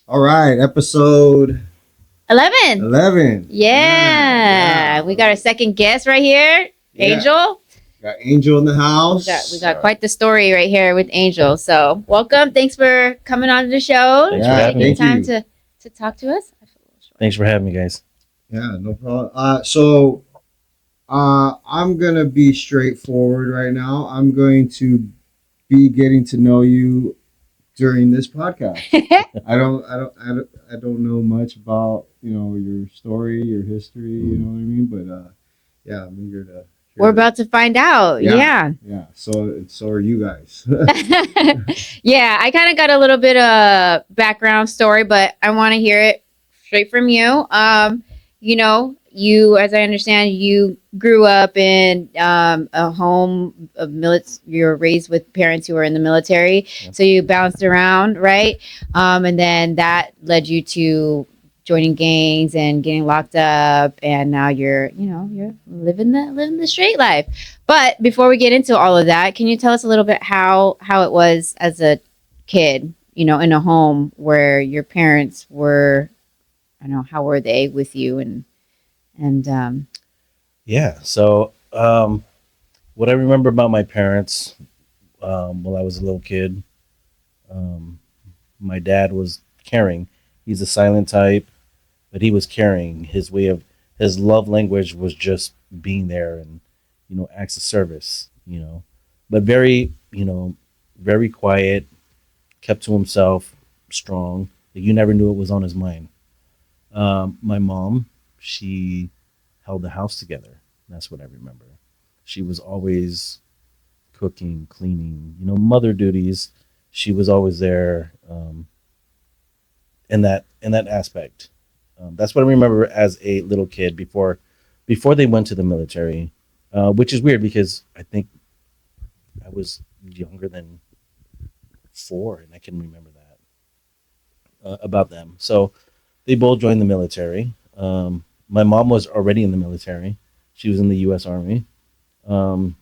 All right, episode 11. 11. Yeah. We got our second guest right here, Yeah. Angel. Got Angel in the house. We got quite the story right here with Angel. So welcome. Thanks for coming on to the show. Thanks for having Taking me. time to talk to us. Thanks for having me, guys. Yeah, no problem. I'm gonna be straightforward right now. I'm going to be getting to know you during this podcast. I don't know much about your story, your history. You know what I mean? But yeah, I'm eager to. We're about to find out. Yeah. Yeah. So are you guys. Yeah, I kind of got a little bit of background story, but I want to hear it straight from you. You, as I understand, you grew up in a home of you were raised with parents who were in the military, so you bounced around, right? And then that led you to joining gangs and getting locked up, and now you're living the straight life. But before we get into all of that, can you tell us a little bit how it was as a kid, in a home where your parents were, how were they with you and Yeah. So, what I remember about my parents while I was a little kid, my dad was caring. He's a silent type, but he was caring. His love language was just being there and, acts of service, but very, very quiet, kept to himself, strong. You never knew what was on his mind. My mom, she held the house together. That's what I remember. She was always cooking, cleaning, mother duties. She was always there in that aspect. That's what I remember as a little kid before they went to the military, which is weird because I think I was younger than 4, and I can remember that about them. So they both joined the military. My mom was already in the military. She was in the U.S. Army. Well,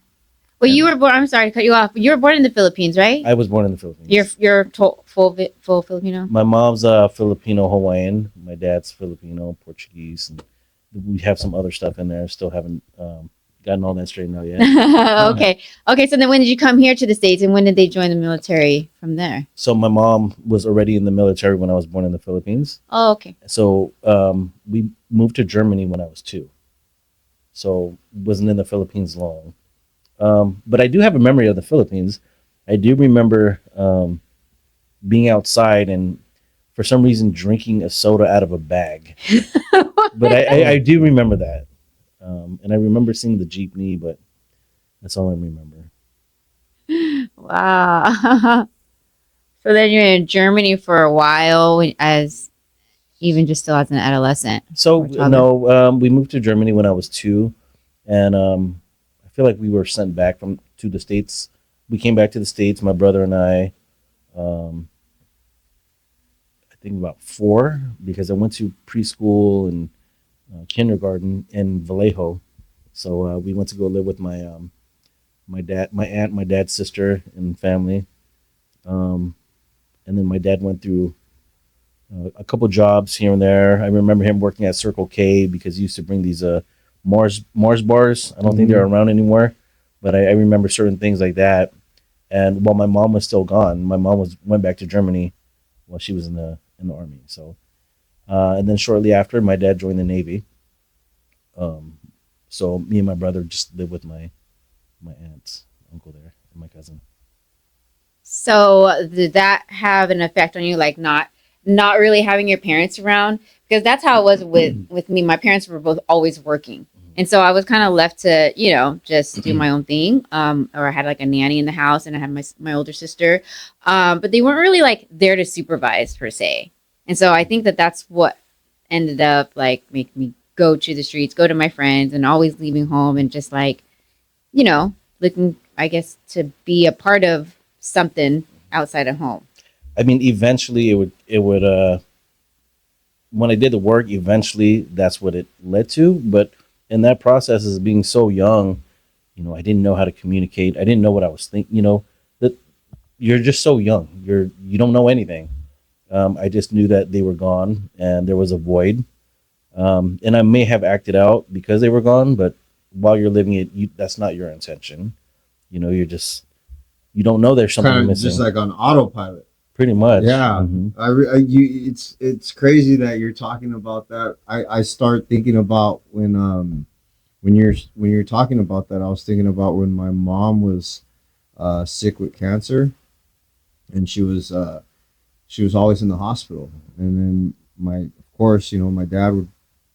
you were born. I'm sorry to cut you off. You were born in the Philippines, right? I was born in the Philippines. You're full Filipino. My mom's Filipino Hawaiian. My dad's Filipino Portuguese, and we have some other stuff in there. Still haven't gotten all that straightened out yet. Okay. So then, when did you come here to the States, and when did they join the military from there? So my mom was already in the military when I was born in the Philippines. Oh, okay. So we moved to Germany when I was 2. So wasn't in the Philippines long. But I do have a memory of the Philippines. I do remember being outside and for some reason drinking a soda out of a bag. But I do remember that. And I remember seeing the jeepney, but that's all I remember. Wow. So then you're in Germany for a while, as even just still as an adolescent. So no, we moved to Germany when I was 2, and I feel like we were sent back to the States. We came back to the States, my brother and I think about 4, because I went to preschool and kindergarten in Vallejo. So we went to go live with my aunt, my dad's sister and family. And then my dad went through a couple jobs here and there. I remember him working at Circle K because he used to bring these Mars bars. I don't think they're around anymore, but I remember certain things like that. And while my mom was still gone, my mom went back to Germany while she was in the army. So, and then shortly after, my dad joined the Navy. So me and my brother just lived with my aunt, uncle there, and my cousin. So did that have an effect on you, like not really having your parents around? Because that's how it was with me. My parents were both always working. And so I was kind of left to, just do my own thing. Or I had like a nanny in the house, and I had my older sister. But they weren't really like there to supervise per se. And so I think that that's what ended up like making me go to the streets, go to my friends, and always leaving home and just like, looking, I guess, to be a part of something outside of home. I mean, eventually it would when I did the work, eventually that's what it led to. But in that process, as being so young, I didn't know how to communicate. I didn't know what I was thinking. That you're just so young. You don't know anything. I just knew that they were gone and there was a void. And I may have acted out because they were gone, but while you're living it, that's not your intention. You don't know there's something Kind of missing. just like on autopilot. Pretty much. Yeah, Mhm. it's crazy that you're talking about that. I start thinking about when you're talking about that. I was thinking about when my mom was sick with cancer, and she was always in the hospital. And then of course, my dad would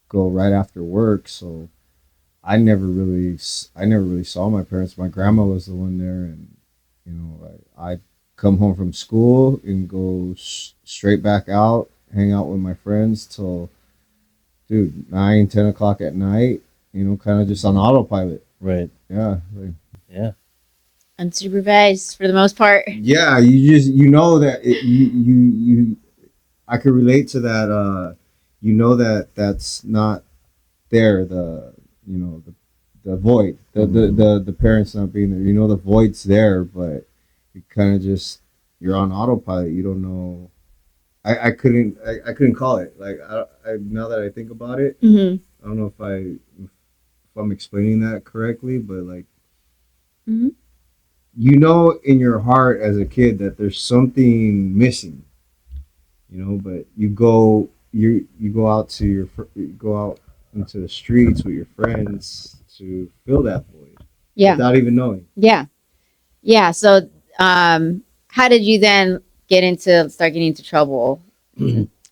go right after work, so I never really saw my parents. My grandma was the one there, and I come home from school and go straight back out, hang out with my friends till, dude, 9, 10 o'clock at night. Kind of just on autopilot. Right. Yeah, Yeah. Unsupervised for the most part. yeah. You know that you. I could relate to that. That that's not there. The void. The parents not being there. The void's there, but you kind of just you're on autopilot. You don't know. I couldn't call it. Like now that I think about it, Mm-hmm. I don't know if I'm explaining that correctly, but like Mm-hmm. in your heart as a kid that there's something missing, but you go out you go out into the streets with your friends to fill that void Yeah. without even knowing. Yeah. Yeah. So, how did you then start getting into trouble?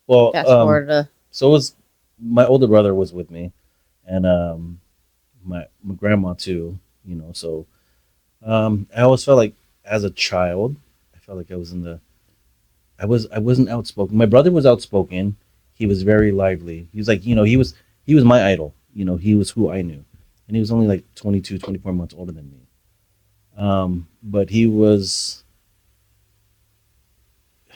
Well, Fast forward to. so it was my older brother was with me, and my grandma too. So I always felt like as a child, I felt like I wasn't outspoken. My brother was outspoken. He was very lively. He was like, he was my idol. He was who I knew, and he was only like 22, 24 months older than me. But he was,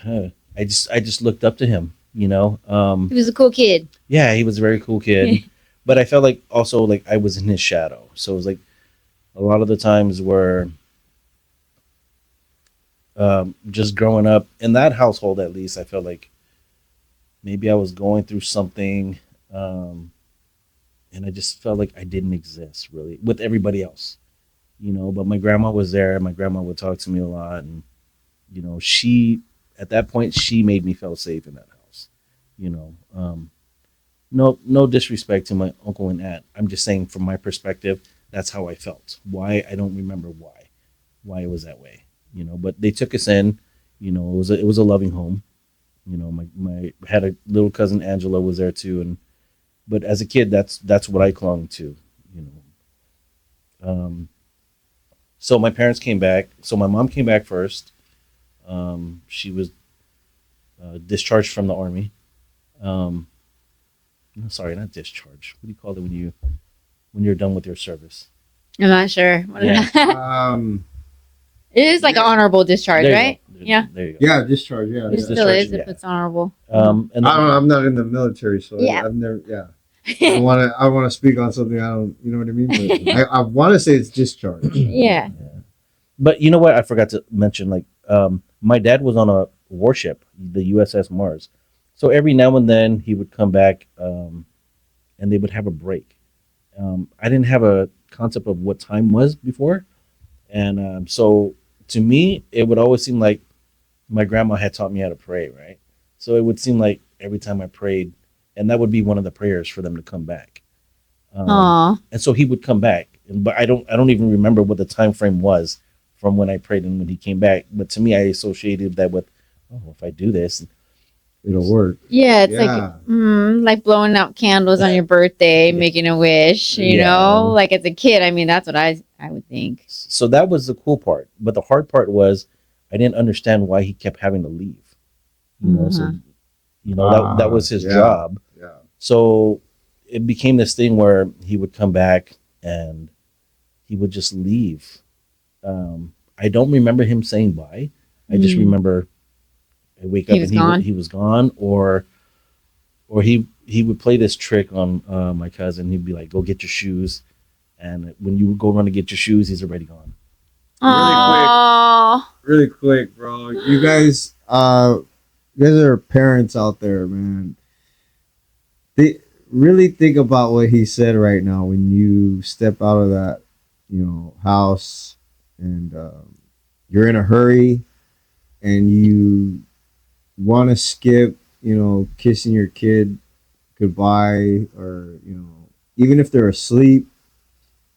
I just looked up to him. He was a cool kid. Yeah, he was a very cool kid. But I felt like also like I was in his shadow. So it was like a lot of the times where just growing up in that household, at least, I felt like maybe I was going through something, and I just felt like I didn't exist really with everybody else. But my grandma was there. My grandma would talk to me a lot, and she at that point she made me feel safe in that house. You know, no disrespect to my uncle and aunt. I'm just saying from my perspective, that's how I felt. Why I don't remember why it was that way. But they took us in. It was a loving home. My had a little cousin Angela was there too, but as a kid, that's what I clung to. You so my parents came back. So my mom came back first. She was discharged from the army. No, sorry, not discharged. What do you call it when you're done with your service? I'm not sure. Yeah. It is like an honorable discharge, There you right? go. Yeah. There you go. Yeah, discharge. Yeah, It It's yeah. still discharge, is if yeah. it's honorable. And I don't know. I'm not in the military, so Yeah. I've never. Yeah, I want to. I want to speak on something I don't. You know what I mean? But I want to say it's discharge. Yeah. But you know what? I forgot to mention. Like, my dad was on a warship, the USS Mars. So every now and then he would come back, and they would have a break. I didn't have a concept of what time was before, and so to me, it would always seem like my grandma had taught me how to pray, right? So it would seem like every time I prayed, and that would be one of the prayers for them to come back. Aw. And so he would come back, but I don't even remember what the time frame was from when I prayed and when he came back. But to me, I associated that with, oh, if I do this, It'll work. Yeah, it's Yeah. like blowing out candles on your birthday, making a wish, Yeah. like as a kid. I mean, that's what I would think. so that was the cool part. But the hard part was I didn't understand why he kept having to leave. So that was his Yeah. job. Yeah. So it became this thing where he would come back and he would just leave. I don't remember him saying bye. I just Mm. remember I wake He up was and gone? he was gone, or he would play this trick on my cousin. He'd be like, "Go get your shoes," and when you go run to get your shoes, he's already gone. Aww. Really quick, bro. You guys, you guys are parents out there, man. They really think about what he said right now when you step out of that, house, and you're in a hurry and you want to skip, kissing your kid goodbye, or even if they're asleep,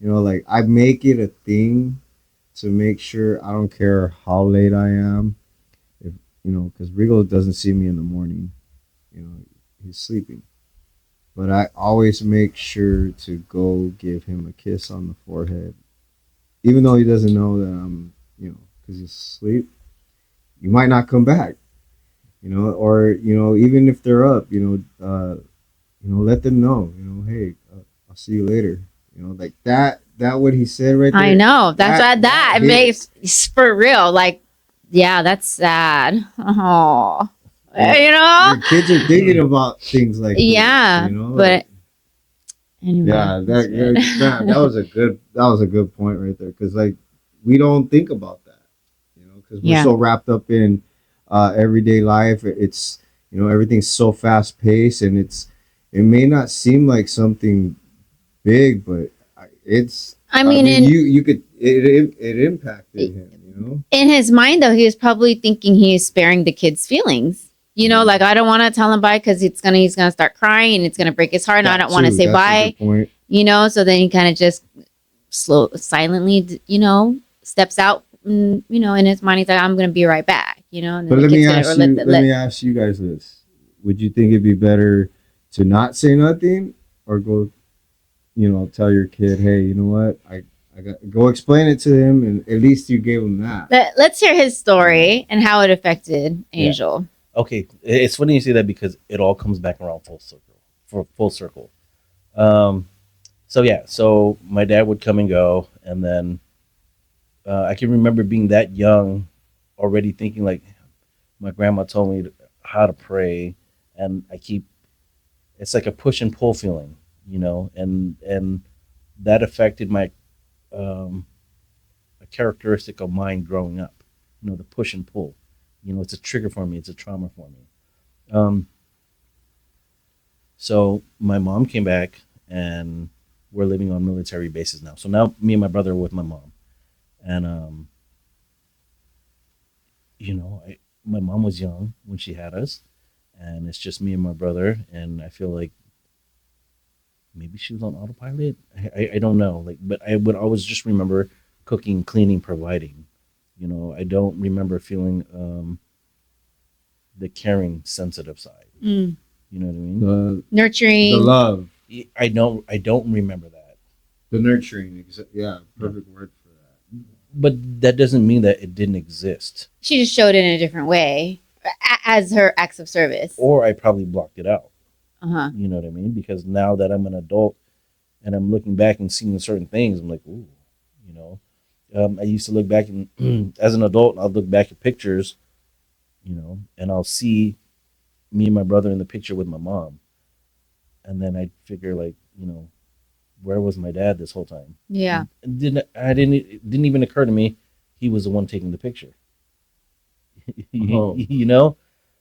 like I make it a thing to make sure I don't care how late I am, if because Rigo doesn't see me in the morning, he's sleeping. But I always make sure to go give him a kiss on the forehead, even though he doesn't know that I'm, because he's asleep. You might not come back, or even if they're up, let them know, hey, I'll see you later, like that. That what he said right there. I know. That's what that that hit. makes for real. Like, yeah, that's sad. Oh, Your kids are thinking about things like yeah, this, but anyway, yeah, that was a good point right there, because like we don't think about that, because we're yeah. so wrapped up in everyday life. It's everything's so fast paced, and it may not seem like something big, but it's. I mean, you could it impacted him. In his mind, though, he was probably thinking he is sparing the kid's feelings. Like I don't want to tell him bye because he's gonna start crying and it's gonna break his heart, and I don't want to say bye. So then he kind of just silently, steps out. In his mind, he's like, "I'm gonna be right back." And but let me ask you guys this: would you think it'd be better to not say nothing, or go, tell your kid, hey, you know what, I got go explain it to him, and at least you gave him that. Let's hear his story and how it affected Angel. Okay, it's funny you say that because it all comes back around full circle. So my dad would come and go, and then I can remember being that young, already thinking like, my grandma told me how to pray, and it's like a push and pull feeling, and that affected my a characteristic of mine growing up, the push and pull. It's a trigger for me. It's a trauma for me. So my mom came back, and we're living on military bases now. So now me and my brother are with my mom, and my mom was young when she had us, and it's just me and my brother, and I feel like maybe she was on autopilot. I don't know, but I would always just remember cooking, cleaning, providing. I don't remember feeling the caring, sensitive side. Mm. You know what I mean? Nurturing, the love. I don't remember that. The nurturing, perfect word for that. But that doesn't mean that it didn't exist. She just showed it in a different way as her acts of service. Or I probably blocked it out. Uh-huh. You know what I mean? Because now that I'm an adult and I'm looking back and seeing certain things, I'm like, ooh, I used to look back and as an adult, I'll look back at pictures, and I'll see me and my brother in the picture with my mom. And then I'd figure like, where was my dad this whole time? Yeah. It didn't even occur to me he was the one taking the picture.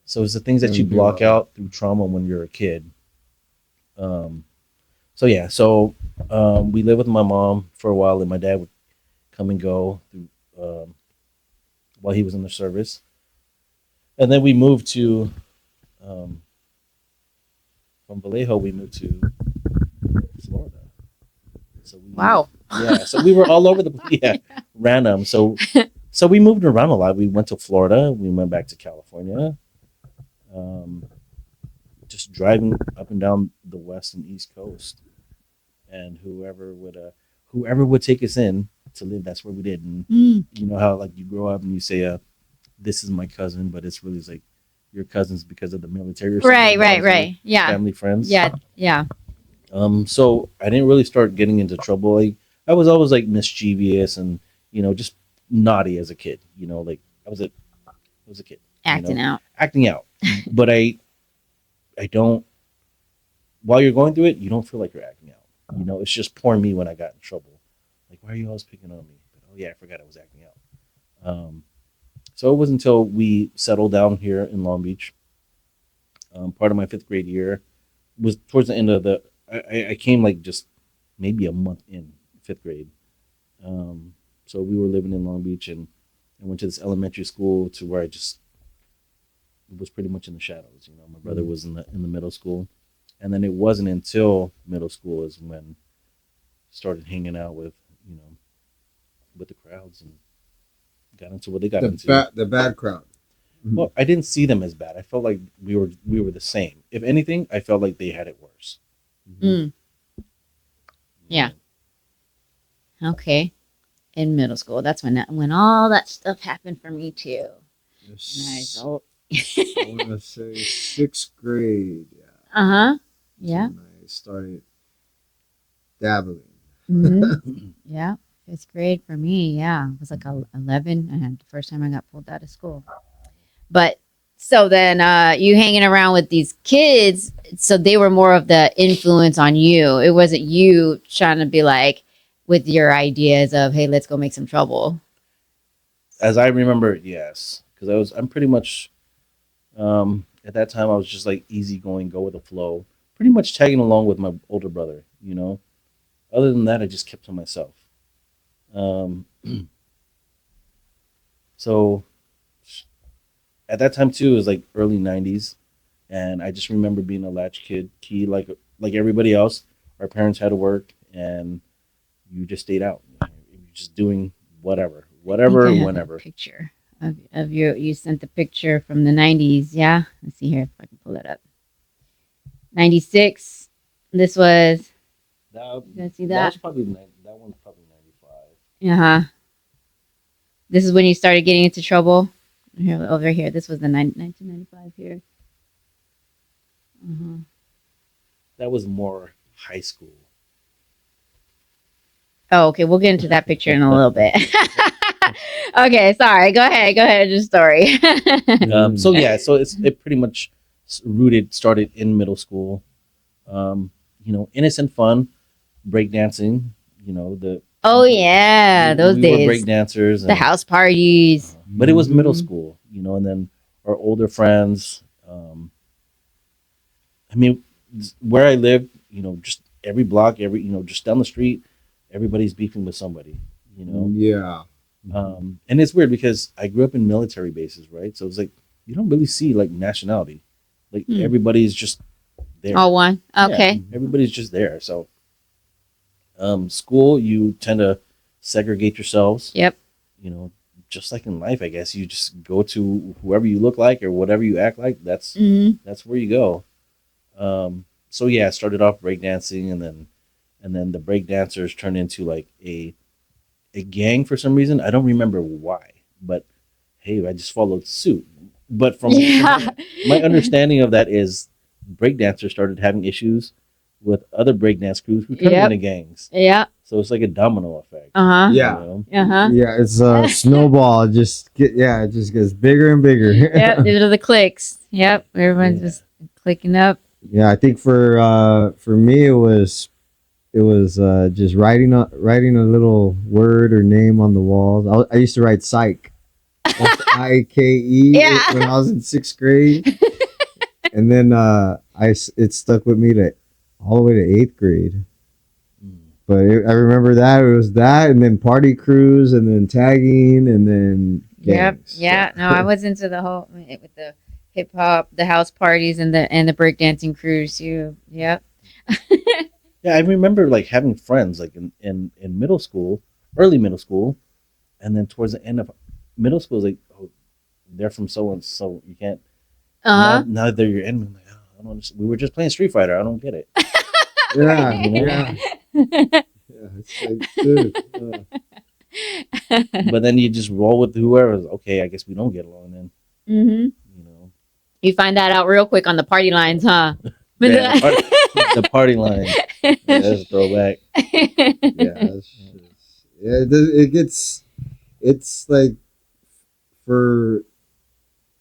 So it's the things that you block out through trauma when you're a kid. So we lived with my mom for a while, and my dad would come and go through, while he was in the service. And then we moved to, from Vallejo, we moved to Florida. Wow. Yeah, so we were all over random. So we moved around a lot. We went to Florida. We went back to California. Just driving up and down the west and east coast, and whoever would take us in to live, that's where we did. And you know how like you grow up and you say, "This is my cousin," but it's really like your cousins because of the military. Or Right. Yeah. Family, friends. Yeah. So I didn't really start getting into trouble. I was always like mischievous and just naughty as a kid. Like I was a kid Acting out. But I don't. While you're going through it, you don't feel like you're acting out. It's just poor me when I got in trouble. Like, why are you always picking on me? But, oh yeah, I forgot I was acting out. So it wasn't until we settled down here in Long Beach, Part of my 5th grade year was towards the end of the. I came like just maybe a month in 5th grade. So we were living in Long Beach, and I went to this elementary school to where I just was pretty much in the shadows. You know, my brother was in the middle school, and then it wasn't until middle school is when I started hanging out with with the crowds and got into what they got into. The bad crowd. Well, I didn't see them as bad. I felt like we were the same. If anything, I felt like they had it worse. Mm. Yeah. Okay. In middle school, that's when all that stuff happened for me too. Nice. I want to say 6th grade. Yeah. Uh-huh. Yeah. When I started dabbling. Yeah. 5th grade for me. Yeah. It was like 11. And the first time I got pulled out of school. But so then you hanging around with these kids, so they were more of the influence on you. It wasn't you trying to be like with your ideas of, hey, let's go make some trouble. As I remember, yes, because I'm pretty much at that time I was just like easygoing, go with the flow, pretty much tagging along with my older brother. You know, other than that, I just kept to myself. So at that time too, it was like early '90s, and I just remember being a latchkey, like everybody else. Our parents had to work, and you just stayed out. You're just doing whatever, I have whenever. a picture of you. You sent the picture from the 90s. Yeah. Let's see here if I can pull it up. 96. This was, That, you guys see that that? was probably that one's probably '95. Uh-huh. This is when you started getting into trouble. Here, over here. This was the 1995 here. Uh-huh. That was more high school. Oh, okay. We'll get into that picture in a little bit. Okay, sorry. Go ahead. Your story. So yeah, so it pretty much started in middle school. Innocent fun, breakdancing. Oh yeah, those we days. were breakdancers. The house parties. But it was middle school, and then our older friends. I mean, where I lived, just every block, just down the street, everybody's beefing with somebody, Yeah. And it's weird because I grew up in military bases, right? So it's like you don't really see like nationality, like everybody's just there. All one. Okay. Yeah, everybody's just there. So, school, you tend to segregate yourselves. Yep. Just like in life, I guess you just go to whoever you look like or whatever you act like. That's where you go. So yeah, I started off breakdancing, and then the breakdancers turned into like a gang for some reason. I don't remember why, but hey, I just followed suit. But from my understanding of that is breakdancers started having issues with other breakdance crews who turned into gangs. Yeah. So it's like a domino effect. Uh-huh. Yeah. Uh-huh. It's a snowball. It just gets bigger and bigger. Yep. These are the clicks. Yep. Everyone's just clicking up. Yeah, I think for me it was just writing a little word or name on the walls. I used to write psych, SIKE, when I was in 6th grade, and then it stuck with me all the way to 8th grade. But I remember that it was that, and then party crews, and then tagging, and then gangs. Yep. Yeah. No, I was into the whole with the hip hop, the house parties, and the breakdancing crews too. Yep. Yeah, I remember like having friends like in middle school, early middle school, and then towards the end of middle school, it's like, oh, they're from so and so, you can't. Now they're your enemy. I'm like, oh, I don't understand. We were just playing Street Fighter. I don't get it. Yeah. It's like, dude. But then you just roll with whoever. Okay, I guess we don't get along then. Mm-hmm. You find that out real quick on the party lines, huh? Yeah, the party line. Yeah, that's a throwback. It's like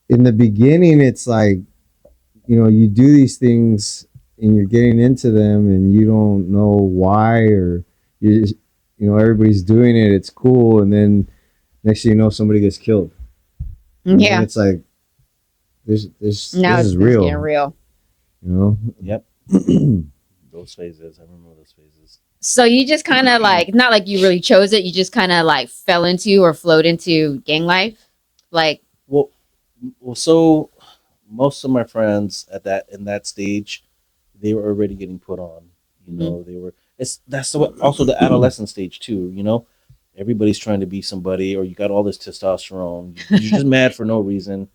in the beginning, it's like, you do these things and you're getting into them and you don't know why, or everybody's doing it. It's cool. And then next thing you know, somebody gets killed. Yeah. And it's like, this is now real. Real. You know, Yep. Those phases. I remember those phases. So you just kind of like, not like you really chose it, you just kind of like fell into or flowed into gang life. Like, Well, so most of my friends at that in that stage, they were already getting put on. You Mhm. know, they were. Also the adolescent stage too. You know, everybody's trying to be somebody, or you got all this testosterone. You're just mad for no reason.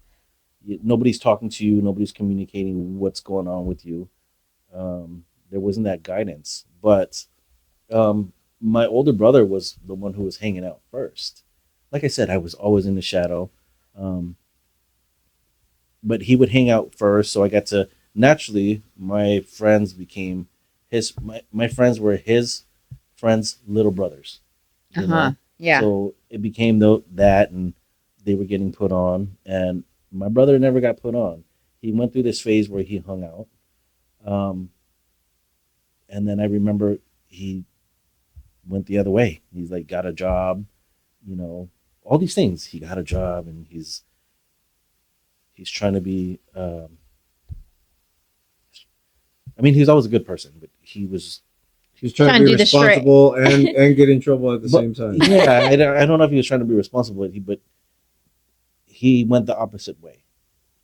Nobody's talking to you. Nobody's communicating what's going on with you. There wasn't that guidance, but my older brother was the one who was hanging out first. Like I said, I was always in the shadow. Um, but he would hang out first, so I got to naturally my friends became my friends were his friends' little brothers, you uh-huh. know. Yeah. So it became that, and they were getting put on, and my brother never got put on. He went through this phase where he hung out, um, and then I remember he went the other way. He's like got a job, you know, all these things. He got a job, and he's trying to be. I mean, he's always a good person, but he's trying Trying to to be do the straight. responsible and get in trouble at the but same time. yeah, I don't know if he was trying to be responsible, but he went the opposite way.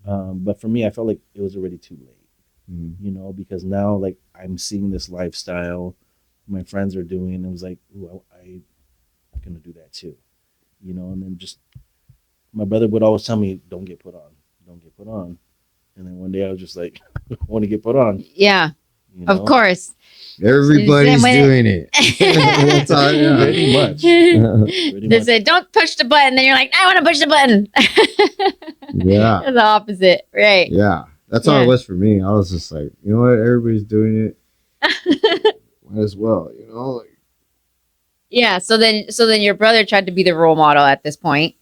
But for me, I felt like it was already too late, Mhm. you know, because now like I'm seeing this lifestyle my friends are doing, and it was like, ooh, I'm gonna do that too, you know. And then just my brother would always tell me, "Don't get put on, don't get put on." And then one day I was just like, "I want to get put on," Yeah, you of know. course. Everybody's When doing it. That's all, yeah. Pretty much. Pretty They much. said, don't push the button. Then you're like, I want to push the button. Yeah. It's the opposite. Right. Yeah. That's how it Yeah. was for me. I was just like, you know what? Everybody's doing it. Might as well, you know? Like, Yeah. So then your brother tried to be the role model at this point,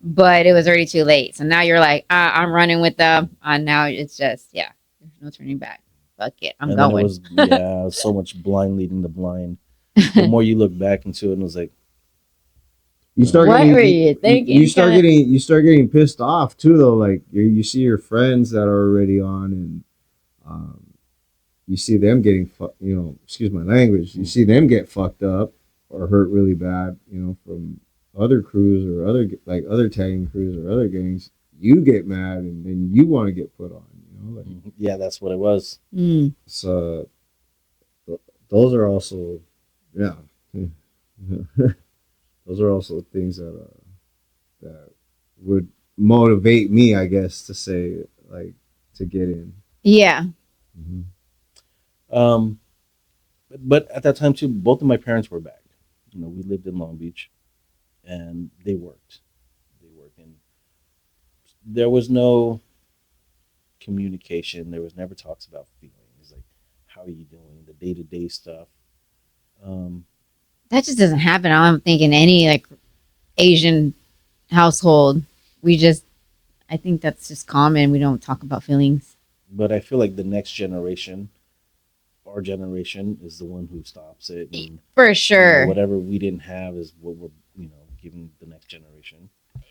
but it was already too late. So now you're like, I'm running with them. And now it's just, yeah, there's no turning back. Fuck it. I'm And then it going. was so much blind leading the blind. The more you look back into it, and it was like, you start What getting were you thinking? you start getting pissed off too though. Like you see your friends that are already on and you see them getting excuse my language, you see them get fucked up or hurt really bad, you know, from other crews or other tagging crews or other gangs. You get mad and then you want to get put on, you know, like yeah, that's what it was. Mm. so those are also yeah. Those are also things that would motivate me, I guess, to say like to get in. Yeah. Mm-hmm. Um, but at that time too, both of my parents were back. You know, we lived in Long Beach, and they worked. They worked, and there was no communication. There was never talks about feelings, like how are you doing, the day to day stuff. Um, That just doesn't happen. I don't think in any like Asian household. We just, I think that's just common. We don't talk about feelings. but I feel like the next generation, our generation, is the one who stops it, and For sure. whatever we didn't have is what we're giving the next generation.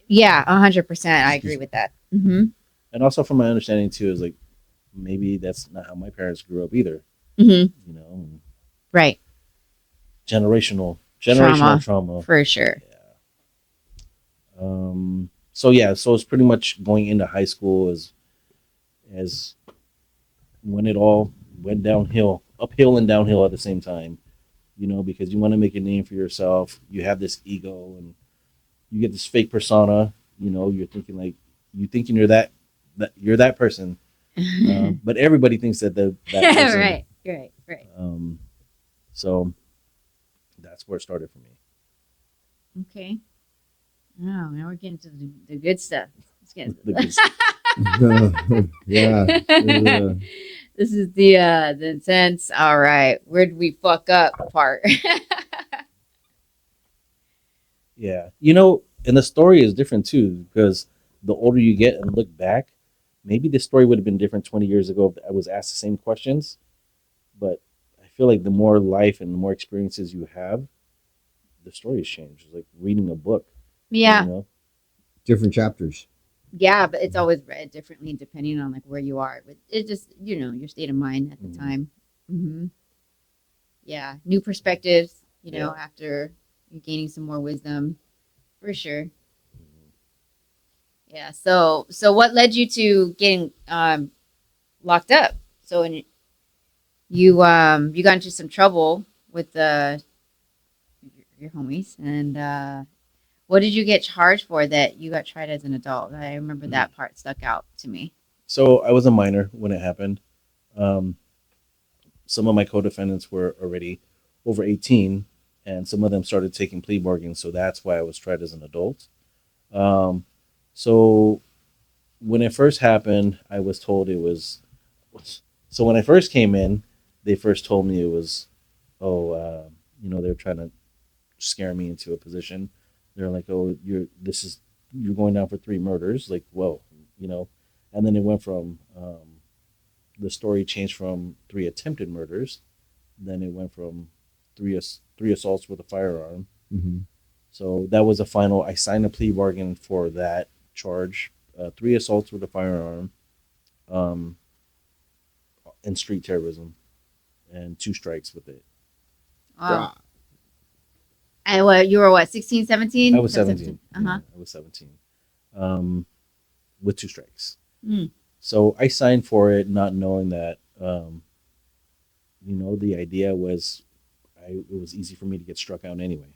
Yeah, 100%. I agree with that. Mm-hmm. And also, from my understanding too, is like maybe that's not how my parents grew up either. Mm-hmm. You know, Right. generational trauma. For sure. Yeah. So yeah, so it's pretty much going into high school as when it all went downhill, uphill and downhill at the same time. You know, because you want to make a name for yourself. You have this ego, and you get this fake persona. You know, you're thinking you're that person, but everybody thinks that that person. Right. So that's where it started for me. Okay. Oh, now we're getting to the good stuff. Let's get The good stuff. Yeah. This is the intense. All right, where did we fuck up part? Yeah, you know, and the story is different too because the older you get and look back, maybe the story would have been different 20 years ago if I was asked the same questions. But I feel like the more life and the more experiences you have, the story has changed. It's like reading a book. Yeah. You know? Different chapters. Yeah, but it's always read differently depending on like where you are. But it just, your state of mind at the Mhm. time. Hmm. Yeah, new perspectives. Yeah. After you're gaining some more wisdom, for sure. Yeah. So what led you to getting locked up? So when you got into some trouble with your homies, and what did you get charged for that you got tried as an adult? I remember that part stuck out to me. So I was a minor when it happened. Um, some of my co-defendants were already over 18, and some of them started taking plea bargains. So that's why I was tried as an adult. Um, so when it first happened, I was told it was. So when I first came in, they first told me it was, oh, they were trying to scare me into a position. They're like, oh, you're going down for 3 murders. Like, whoa, you know. And then it went from the story changed from 3 attempted murders. Then it went from three assaults with a firearm. Mm-hmm. So that was a final. I signed a plea bargain for that charge. 3 assaults with a firearm, um, and street terrorism, and 2 strikes with it. Wow. And what you were, what, 16, 17? I was 17. Uh-huh. I was 17. Um, with 2 strikes. Mm. So I signed for it, not knowing that, the idea was, it was easy for me to get struck out anyway.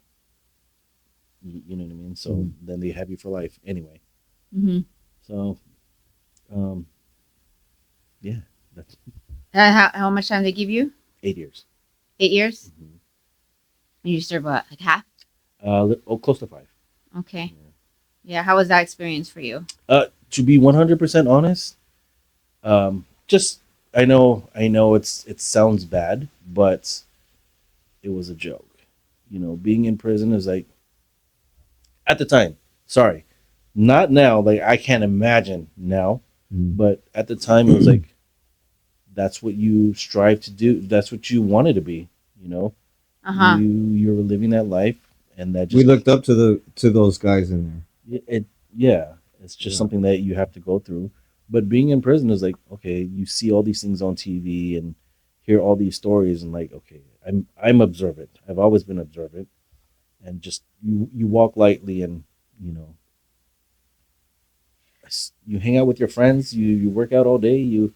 You know what I mean? So then they have you for life anyway. Mm-hmm. So, um, yeah, that's How much time they give you? 8 years. 8 years? Mm-hmm. And you serve what, like half? Close to 5. Okay. Yeah. How was that experience for you? To be 100% honest, just I know it sounds bad, but it was a joke. Being in prison is like, at the time. Sorry, not now. Like, I can't imagine now, but at the time it was like, that's what you strive to do. That's what you wanted to be. You know, Uh-huh. you were living that life, and that We just looked up to those guys in it. Yeah, it's just Yeah. something that you have to go through. But being in prison is like, okay, you see all these things on TV and hear all these stories, and like, okay, I'm observant. I've always been observant, and just you walk lightly, and you know you hang out with your friends, you work out all day, you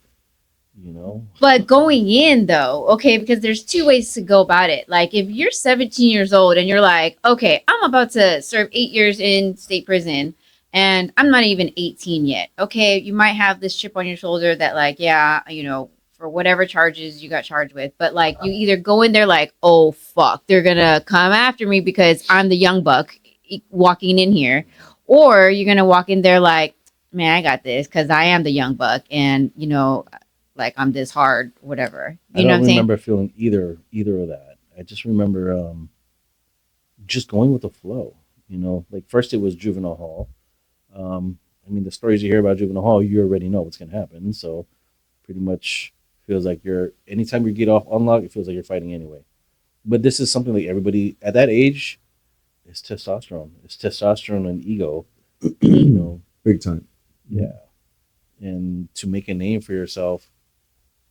know. But going in though, okay, because there's two ways to go about it. Like if you're 17 years old and you're like, okay, I'm about to serve 8 years in state prison and I'm not even 18 yet. Okay, you might have this chip on your shoulder that like, yeah, for whatever charges you got charged with, but like you either go in there like, oh fuck, they're gonna come after me because I'm the young buck walking in here, or you're gonna walk in there like, man, I got this because I am the young buck, and like I'm this hard, whatever. I You know what don't I'm saying? remember feeling either of that. I just remember just going with the flow. Like, first it was juvenile hall. I mean, the stories you hear about juvenile hall, you already know what's gonna happen. So pretty much feels like anytime you get off unlock, it feels like you're fighting anyway. But this is something like everybody at that age, it's testosterone. It's testosterone and ego. You there. know, Big time. yeah. And to make a name for yourself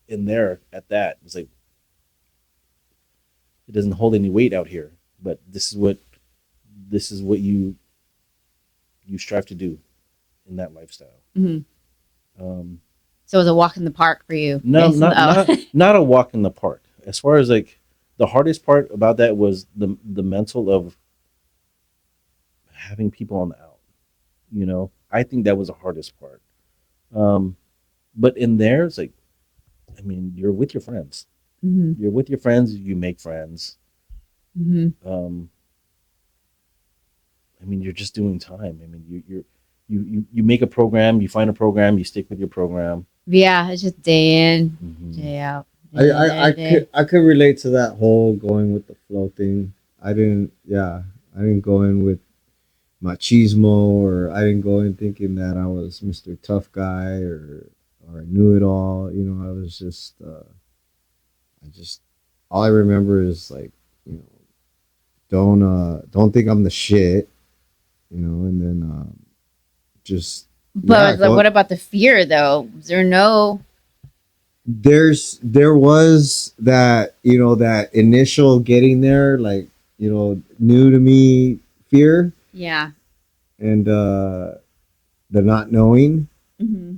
in there at that, it's like, it doesn't hold any weight out here. But this is what you strive to do in that lifestyle. Hmm. Um, So it was a walk in the park for you. no, based on- not a walk in the park. As far as like, the hardest part about that was the mental of having people on the out. I think that was the hardest part. Um, but in there, it's like, I mean, you're with your friends. Mhm. You're with your friends. You make friends. Mhm. I mean, you're just doing time. I mean, you make a program. You find a program. You stick with your program. Yeah, it's just day in, Mhm. day out. I could relate to that whole going with the flow thing. I didn't go in with machismo, or I didn't go in thinking that I was Mr. Tough Guy, or I knew it all. I was just I just all I remember is like, you know, don't think I'm the shit, and then just But go- what about the fear though? Is there no? there was that, that initial getting there, like, new to me fear, Yeah. and the not knowing, Hmm.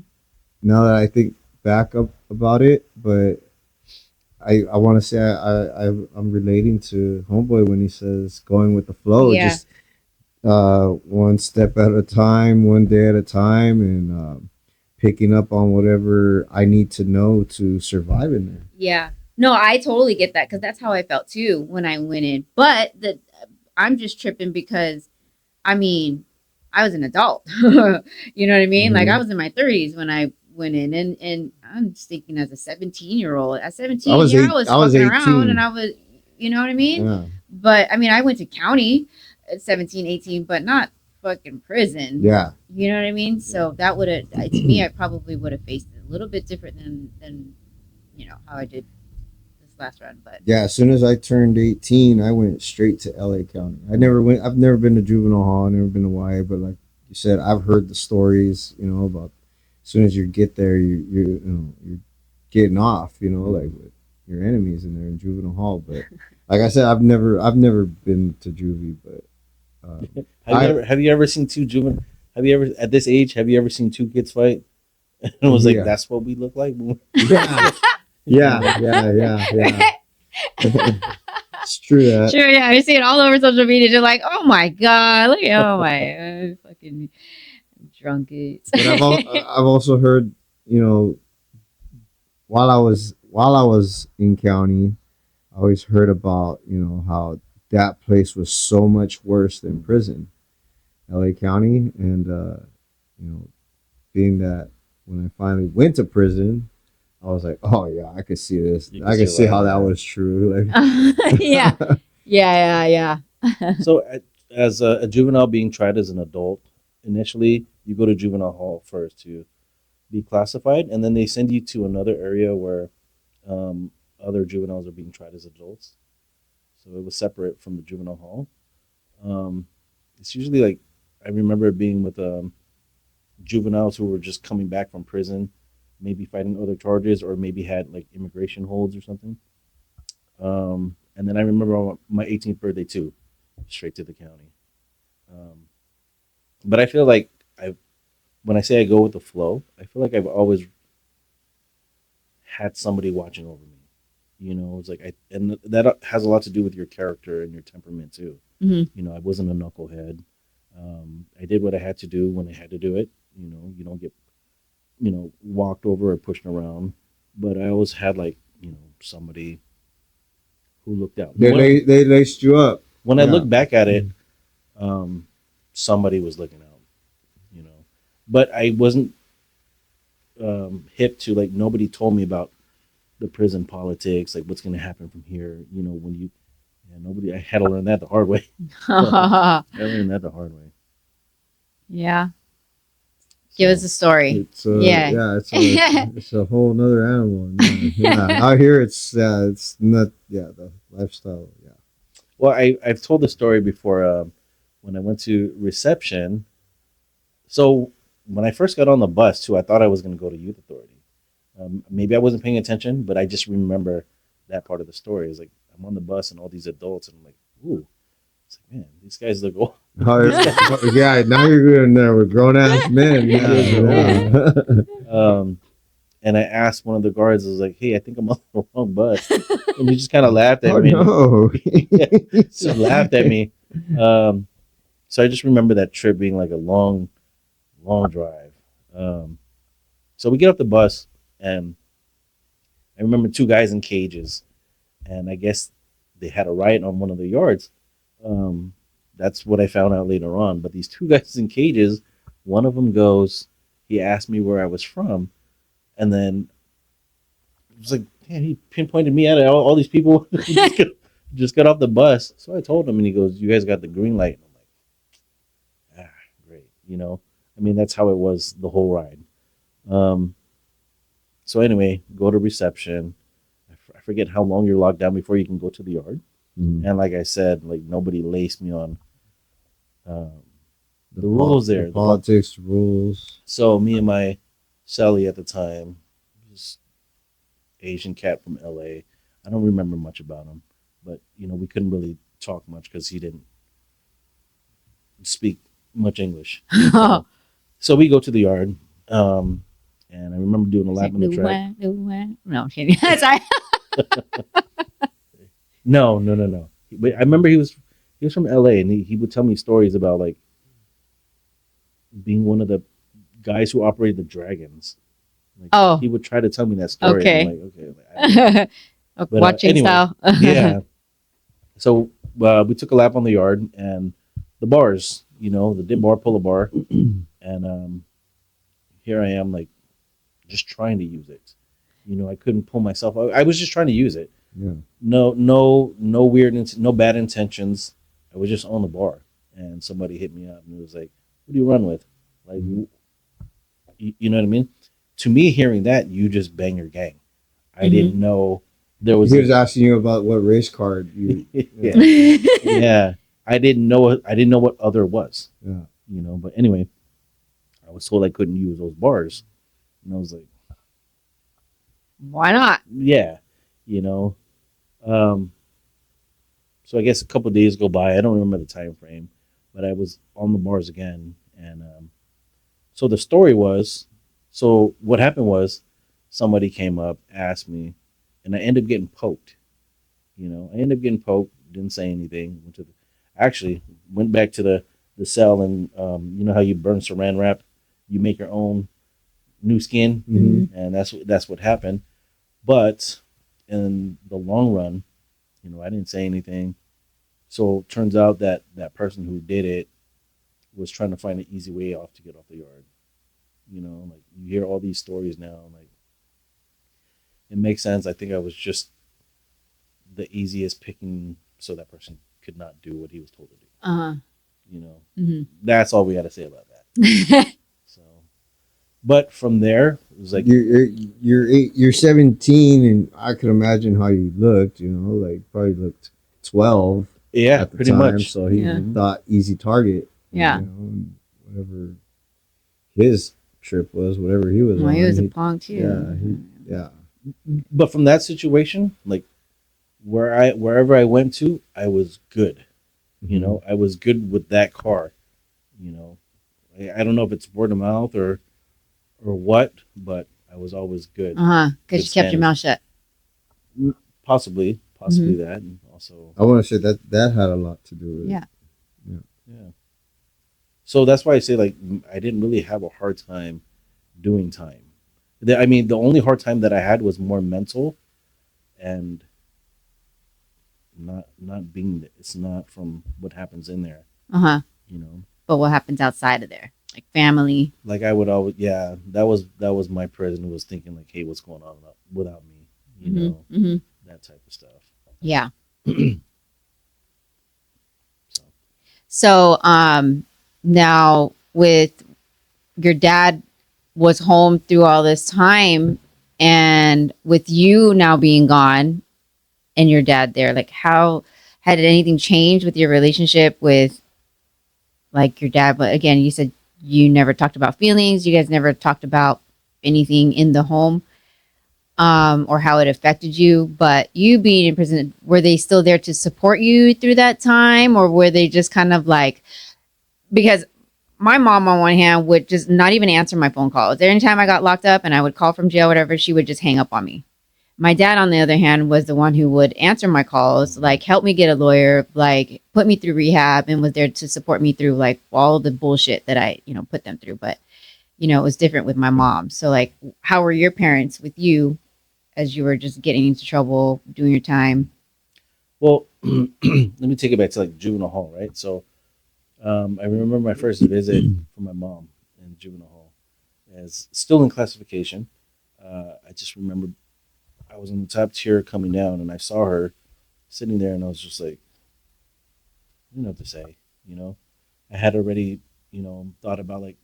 now that I think back up about it. But I want to say I'm relating to Homeboy when he says going with the flow, Yeah. just one step at a time, one day at a time, and picking up on whatever I need to know to survive in there. Yeah. No, I totally get that because that's how I felt too when I went in. But I'm just tripping because I mean, I was an adult. You know what I mean? Like I Mhm. was in my 30s when I went in, and I'm just thinking as a 17-year-old. At 17, I was yeah, I was I was fucking around, and 18. I was, you know what I mean? Yeah, But I mean, I went to county at 17, 18, but not fucking prison. yeah. You know what I mean? So that would have, to me, I probably would have faced it a little bit different than how I did this last run. But Yeah, as soon as I turned 18, I went straight to LA County. I've never been to juvenile hall, never been to YA, but like you said, I've heard the stories, about as soon as you get there, you're getting off, like with your enemies in there in juvenile hall. But like I said, I've never been to juvie, but I Have you ever seen two juvenile? Have you ever at this age? Have you ever seen two kids fight? And it was like yeah, that's what we look like. yeah, yeah. It's true that. sure, yeah, I see it all over social media. You're like, oh my god, look at oh my fucking drunkards. But I've also heard, you know, while I was in county, I always heard about, how that place was so much worse than prison, LA County, and being that when I finally went to prison, I was like, oh yeah, I could see this. You I could could see see a lot how of that that. was true. yeah, Like, yeah. So, as a juvenile being tried as an adult, initially you go to juvenile hall first to be classified, and then they send you to another area where um, other juveniles are being tried as adults. So it was separate from the juvenile hall. Um, it's usually like I remember being with juveniles who were just coming back from prison, maybe fighting other charges, or maybe had like immigration holds or something. And then I remember on my 18th birthday too, straight to the county. Um, but I feel like when I say I go with the flow, I feel like I've always had somebody watching over me. It's like and that has a lot to do with your character and your temperament too. Hmm. I wasn't a knucklehead. I did what I had to do when I had to do it. You don't get walked over or pushed around. But I always had like somebody who looked out. they laced you up. When I Yeah. look back at it, um, somebody was looking out. You know, but I wasn't hip to like nobody told me about the prison politics, like what's going to happen from here. When you nobody. I had to learn that the hard way. I learned that the hard way. Yeah. Give us So, a story. It's Yeah. yeah, it's a whole nother animal. Yeah. Out here it's not, the lifestyle. Yeah. well, I've told the story before. When I went to reception, so when I first got on the bus too, I thought I was going to go to youth authority. Maybe I wasn't paying attention, but I just remember that part of the story. It's like I'm on the bus and all these adults, and I'm like, ooh, it's like man, these guys look old. Yeah, now you're going there with grown ass men. Yeah. And I asked one of the guards, I was like, hey, I think I'm on the wrong bus. And he just kind of laughed at Oh me. no. Just laughed at me. So I just remember that trip being like a long, long drive. So we get off the bus, and I remember two guys in cages, and I guess they had a riot on one of the yards. That's what I found out later on. But these two guys in cages, one of them goes, he asked me where I was from, and then it was like, man, he pinpointed me out of all these people who just got off the bus. So I told him, and he goes, you guys got the green light. And I'm like, great. I mean, that's how it was the whole ride. So anyway, go to reception. I forget how long you're locked down before you can go to the yard. Mhm. And like I said, like nobody laced me on The rules there. The politics, rules. So me and my Sally at the time, this Asian cat from LA. I don't remember much about him, but we couldn't really talk much because he didn't speak much English. So we go to the yard, and I remember doing a lap on the track. No, I'm kidding. Sorry. No. But I remember he was from LA, and he would tell me stories about like being one of the guys who operated the dragons. Like, Oh. he would try to tell me that story. Okay. And I'm like, okay. Like, I don't know. But, Watching anyway, style. Yeah. So we took a lap on the yard and the bars, the dip bar, pull a bar, and here I am, like, just trying to use it. I couldn't pull myself. I was just trying to use it. Yeah. No weird, no bad intentions. I was just on the bar, and somebody hit me up and it was like, "What do you run with?" Like, you know what I mean? To me, hearing that, you just bang your gang. I didn't know there was. He was asking you about what race card you. Yeah. Yeah. I didn't know what other was. Yeah. But anyway, I was told I couldn't use those bars, and I was like, Why not? yeah, you know. So I guess a couple of days go by. I don't remember the time frame, but I was on the bars again, and so the story was, so what happened was, somebody came up, asked me, and I ended up getting poked. I ended up getting poked. Didn't say anything. Actually went back to the cell, and you know how you burn Saran wrap, you make your own new skin, and that's what happened. But in the long run, I didn't say anything. So it turns out that that person who did it was trying to find an easy way off to get off the yard. Like you hear all these stories now, like it makes sense. I think I was just the easiest picking so that person could not do what he was told to do. That's all we had to say about that. So, but from there, it was like you're 17, and I could imagine how you looked. Like probably looked 12. Yeah, at the pretty time, much. So he thought easy target. Yeah. Whatever his trip was, whatever he was. Well, on, he was a punk too. Yeah. But from that situation, like wherever I went to, I was good. I was good with that car. I don't know if it's word of mouth or what, but I was always good. Because you kept your mouth shut. Possibly that, and also I want to say that had a lot to do with it. Yeah. So that's why I say, like, I didn't really have a hard time doing time. I mean, the only hard time that I had was more mental, and not being. It's not from what happens in there. But what happens outside of there, like family? Like I would always, yeah. That was my prison. Who was thinking like, hey, what's going on without me? That type of stuff. Yeah. So, now with your dad was home through all this time, and with you now being gone and your dad there, like how had anything changed with your relationship with like your dad? But again, you said you never talked about feelings. You guys never talked about anything in the home, or how it affected you. But you being in prison, were they still there to support you through that time, or were they just kind of like, because my mom on one hand would just not even answer my phone calls. Anytime I got locked up and I would call from jail, whatever, she would just hang up on me. My dad, on the other hand, was the one who would answer my calls, like help me get a lawyer, like put me through rehab, and was there to support me through like all the bullshit that I, put them through. But, it was different with my mom. So like, how were your parents with you as you were just getting into trouble, doing your time? Well, let me take it back to like juvenile hall, right? So I remember my first visit from my mom in juvenile hall, as still in classification. I just remember I was in the top tier coming down, and I saw her sitting there, and I was just like, I didn't know what to say. I had already, thought about like,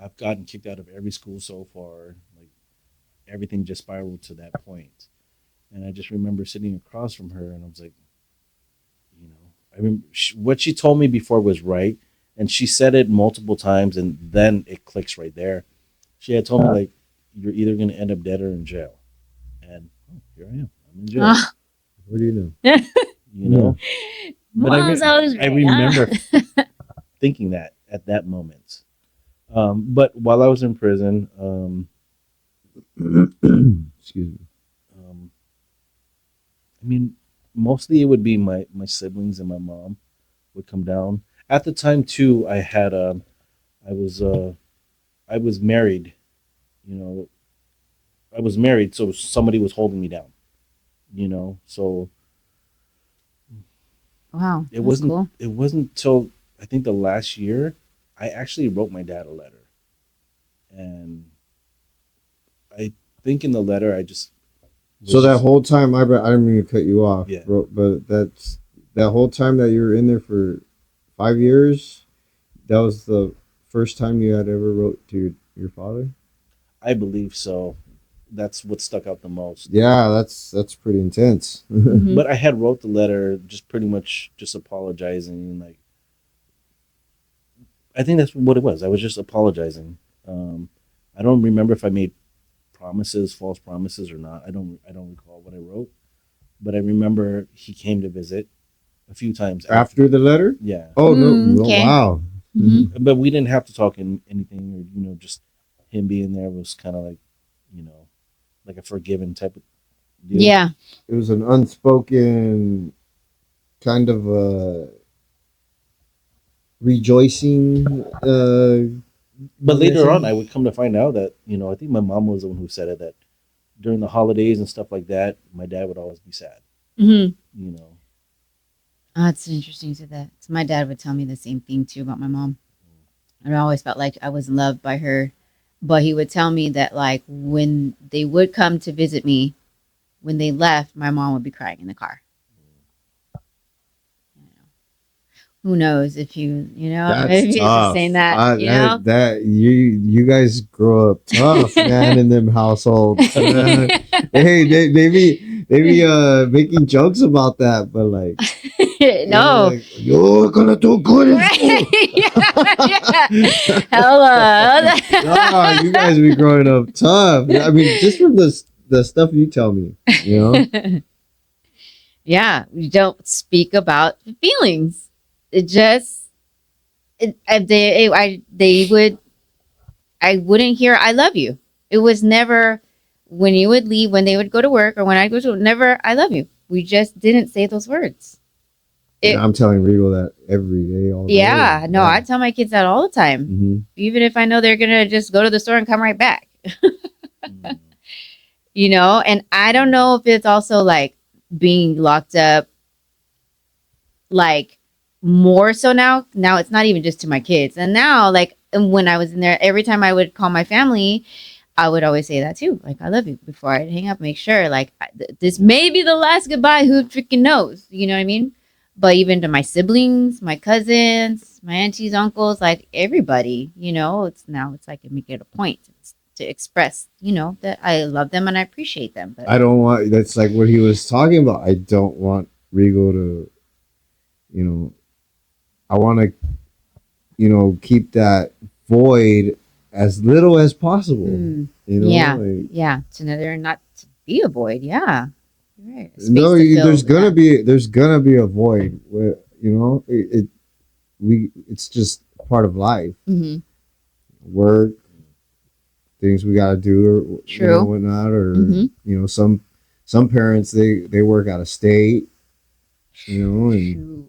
I've gotten kicked out of every school so far. Like everything just spiraled to that point. And I just remember sitting across from her, and I was like, I remember what she told me before was right. And she said it multiple times, and then it clicks right there. She had told me like, "You're either going to end up dead or in jail," and here I am. I'm in jail. Oh, What do you know? You know, but mom's always I right, remember huh? thinking that at that moment. But while I was in prison, Excuse me. um, I mean, mostly it would be my siblings and my mom would come down. At the time too, I was I was married. You know, I was married, so somebody was holding me down. You know, so Wow, it that's wasn't cool. it wasn't till I think the last year I actually wrote my dad a letter, and I think in the letter I just So was that just whole time, I didn't mean to cut you off, yeah. bro, but that's that whole time that you were in there for 5 years. That was the first time you had ever wrote to your father. I believe so. That's what stuck out the most. Yeah, that's pretty intense. Hmm. But I had wrote the letter just pretty much just apologizing. Like I think that's what it was. I was just apologizing. Um, I don't remember if I made promises, false promises, or not. I don't recall what I wrote, but I remember he came to visit a few times after. After the letter? Yeah, Oh no! No, Okay. wow. Hmm. but we didn't have to talk in anything, or just him being there was kind of like, you know, like a forgiven type of deal. Yeah. It was an unspoken kind of rejoicing. But later on, Mission? I would come to find out that I think my mom was the one who said it that during the holidays and stuff like that, my dad would always be sad. Hmm. You know, Oh, it's interesting you said that. So my dad would tell me the same thing too about my mom. And I always felt like I wasn't loved by her. But he would tell me that like when they would come to visit me, when they left, my mom would be crying in the car. Who knows if That's maybe he's just tough. saying that. That you guys grow up tough, man, in them households. Man. Hey, they be making jokes about that, but like, No. like, you're gonna do good in Right. school. Yeah. Hello. Nah, you guys be growing up tough. I mean, just from the stuff you tell me, you know. Yeah, we don't speak about feelings. It just they would I wouldn't hear I love you. It was never when you would leave, when they would go to work or when I go to never I love you. We just didn't say those words. And It I'm telling Regal that every day, all day. Yeah, no, I tell my kids that all the time. Mm-hmm. Even if I know they're gonna just go to the store and come right back. mm, And I don't know if it's also like being locked up like more so now it's not even just to my kids, and now like when I was in there, every time I would call my family, I would always say that too, like I love you, before I hang up, make sure like this may be the last goodbye, who freaking knows, you know what I mean? But even to my siblings, my cousins, my aunties, uncles, like everybody, it's like I make it a point to express, that I love them and I appreciate them. But I don't want. That's like what he was talking about. I don't want Regal to, you know, I want to, keep that void as little as possible. Mm. You know, Yeah. like, Yeah, to another, not to be a void. Yeah, you're right. A space no, to fill there's with gonna that. be a void where it's just part of life, Mhm. work, things we gotta do, or True. whatnot, or Mhm. some parents they work out of state, and Shoot.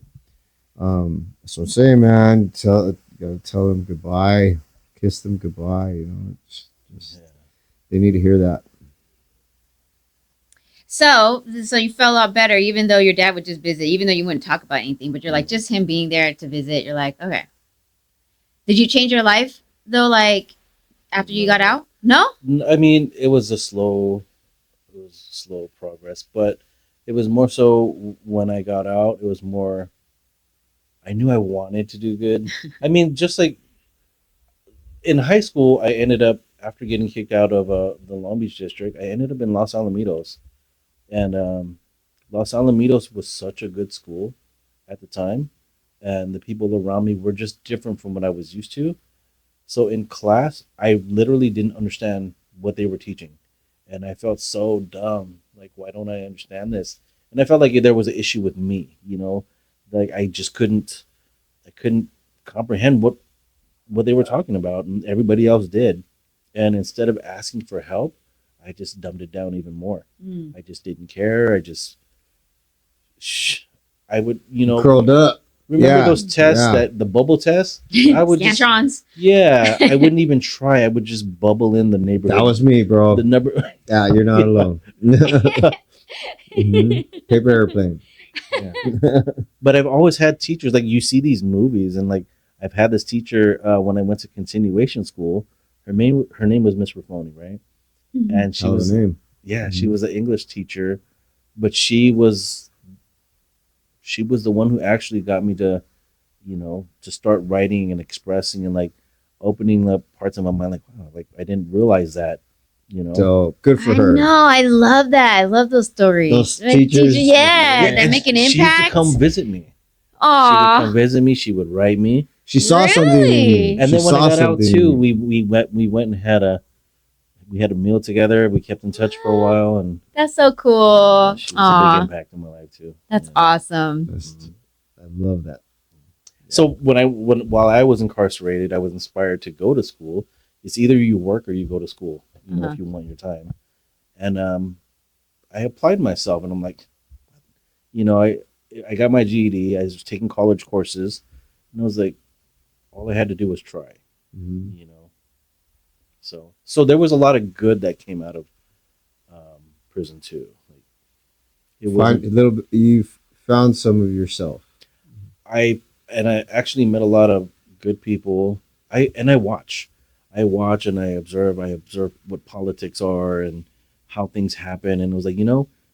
so say, man, you gotta tell them goodbye, kiss them goodbye. It's just yeah. they need to hear that. So you felt a lot better, even though your dad would just visit, even though you wouldn't talk about anything, but you're like, just him being there to visit, you're like, okay. Did you change your life though, like after you got out? No? I mean, it was slow progress, but it was more so when I got out. It was more. I knew I wanted to do good. I mean, just like in high school, I ended up after getting kicked out of the Long Beach district. I ended up in Los Alamitos, and Los Alamitos was such a good school at the time. and the people around me were just different from what I was used to. So in class, I literally didn't understand what they were teaching, and I felt so dumb. Like, why don't I understand this? And I felt like there was an issue with me, like I just couldn't comprehend what they were talking about, and everybody else did. And instead of asking for help, I just dumbed it down even more. Mm. I just didn't care. Shh, I would, Curled up. remember Yeah, those tests, yeah. that the bubble test? I would just, Scantrons. yeah, I wouldn't even try. I would just bubble in the neighborhood. That was me, bro. the number. Yeah, you're not alone. Paper airplane. Yeah. But I've always had teachers, like you see these movies, and like I've had this teacher when I went to continuation school. Her name was Miss Raffoni, right? And she Hell of was, a name. yeah, she was an English teacher, but she was the one who actually got me to start writing and expressing and like opening up parts of my mind. Like, wow, like I didn't realize that. So good for I her. know. I love that. I love those stories. Those Like, teachers- yeah, Yeah, that and make an she used to impact. come visit me. She would Aw. come visit me. She would write me. She saw something in Really? you. And She then when I saw got out something in too, you. we went and had a meal together. We kept in touch for a while, and That's so cool. she was a big Aw. impact in my life too. That's Yeah. awesome. I love that. So while I was incarcerated, I was inspired to go to school. It's either you work or you go to school, Uh-huh. if you want your time. And I applied myself, and I'm like, I got my GED. I was taking college courses, and I was like, all I had to do was try, Mhm. So there was a lot of good that came out of prison too. Like, it was Find a little bit. You've found some of yourself. I actually met a lot of good people. I watch and I observe what politics are and how things happen. And it was like,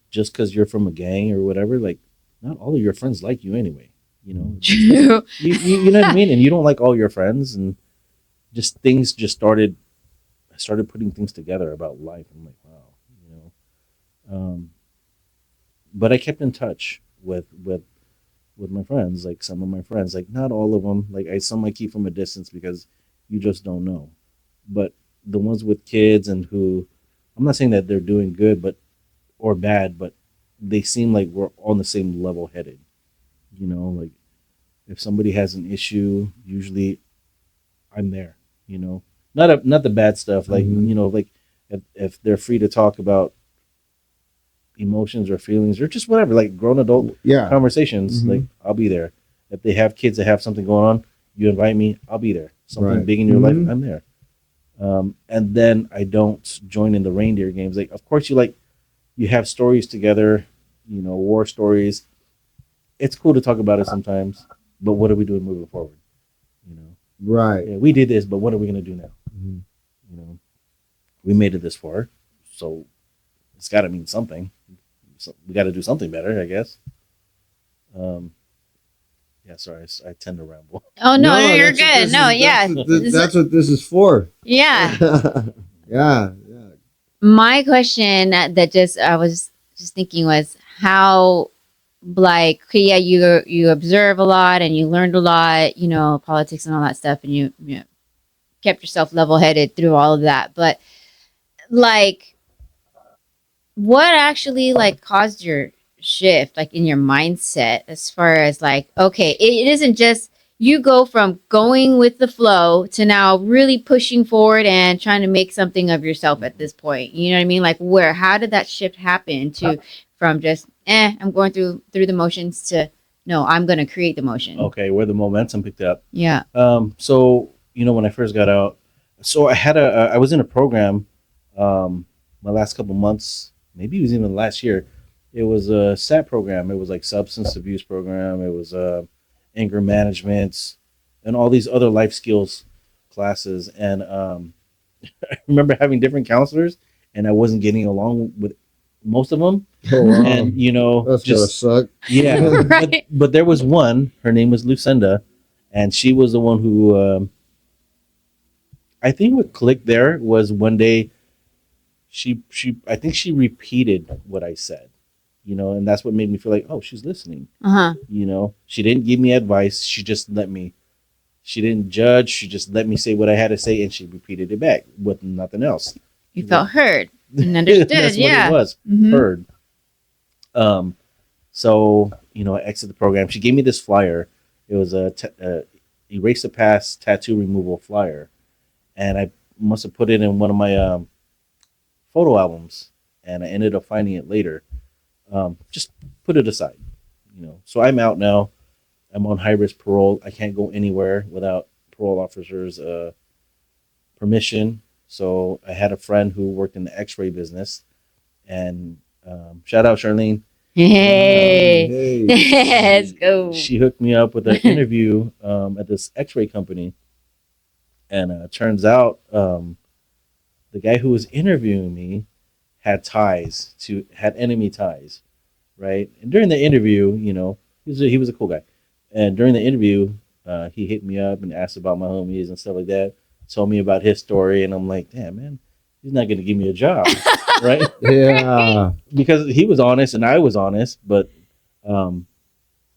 just because you're from a gang or whatever, like not all of your friends like you anyway. True. You know what I mean? And you don't like all your friends, and just things just started. I started putting things together about life. I'm like, wow. But I kept in touch with my friends, like some of my friends, like not all of them. Like some I keep from a distance because you just don't know. But the ones with kids and who, I'm not saying that they're doing good, or bad, but they seem like we're on the same level headed. Like if somebody has an issue, usually I'm there. Not the bad stuff. Like Mhm. like if they're free to talk about emotions or feelings or just whatever, like grown adult Yeah. conversations, Mhm. like I'll be there. If they have kids that have something going on, you invite me, I'll be there. Something Right. big in your life, Mhm. I'm there. And then I don't join in the reindeer games. Like, of course, you have stories together, war stories. It's cool to talk about it sometimes, but what are we doing moving forward? Right. Yeah, we did this, but what are we gonna do now? Mhm. We made it this far, so it's got to mean something. So we got to do something better, I guess. Yeah, sorry, I tend to ramble. Oh no, you're that's what good. this No, is- yeah, That's what this is for. yeah. Yeah. My question that just I was just thinking was how, like, yeah, you observe a lot and you learned a lot, politics and all that stuff, and you kept yourself level headed through all of that. But like, what actually like caused your shift, like in your mindset, as far as like, okay, it isn't just you go from going with the flow to now really pushing forward and trying to make something of yourself at this point. You know what I mean? Like, how did that shift happen to from just I'm going through the motions to no, I'm going to create the motion. Okay, where the momentum picked up. Yeah. So when I first got out, so I was in a program, my last couple months, maybe it was even last year. It was a SAT program. It was like substance abuse program. It was anger management, and all these other life skills classes. And I remember having different counselors, and I wasn't getting along with most of them. Oh, wow. And That's gonna suck. yeah, Right. but there was one. Her name was Lucinda, and she was the one who I think what clicked there was one day she I think she repeated what I said, And that's what made me feel like, oh, she's listening. Uh-huh. She didn't give me advice. She didn't judge. She just let me say what I had to say, and she repeated it back with nothing else. You felt heard and understood. That's Yeah. what it was. Mhm. Heard. So I exited the program. She gave me this flyer. It was a erase the past tattoo removal flyer, and I must have put it in one of my photo albums, and I ended up finding it later. Just put it aside. So I'm out now. I'm on high risk parole. I can't go anywhere without parole officers' permission. So I had a friend who worked in the X-ray business, and shout out Charlene. Hey. Hey. Let's go. She hooked me up with an interview at this X-ray company, and turns out the guy who was interviewing me had enemy ties, right? And during the interview, he was a cool guy, and during the interview, he hit me up and asked about my homies and stuff like that. Told me about his story, and I'm like, damn man, he's not gonna give me a job, right? Yeah. Because he was honest and I was honest, but um,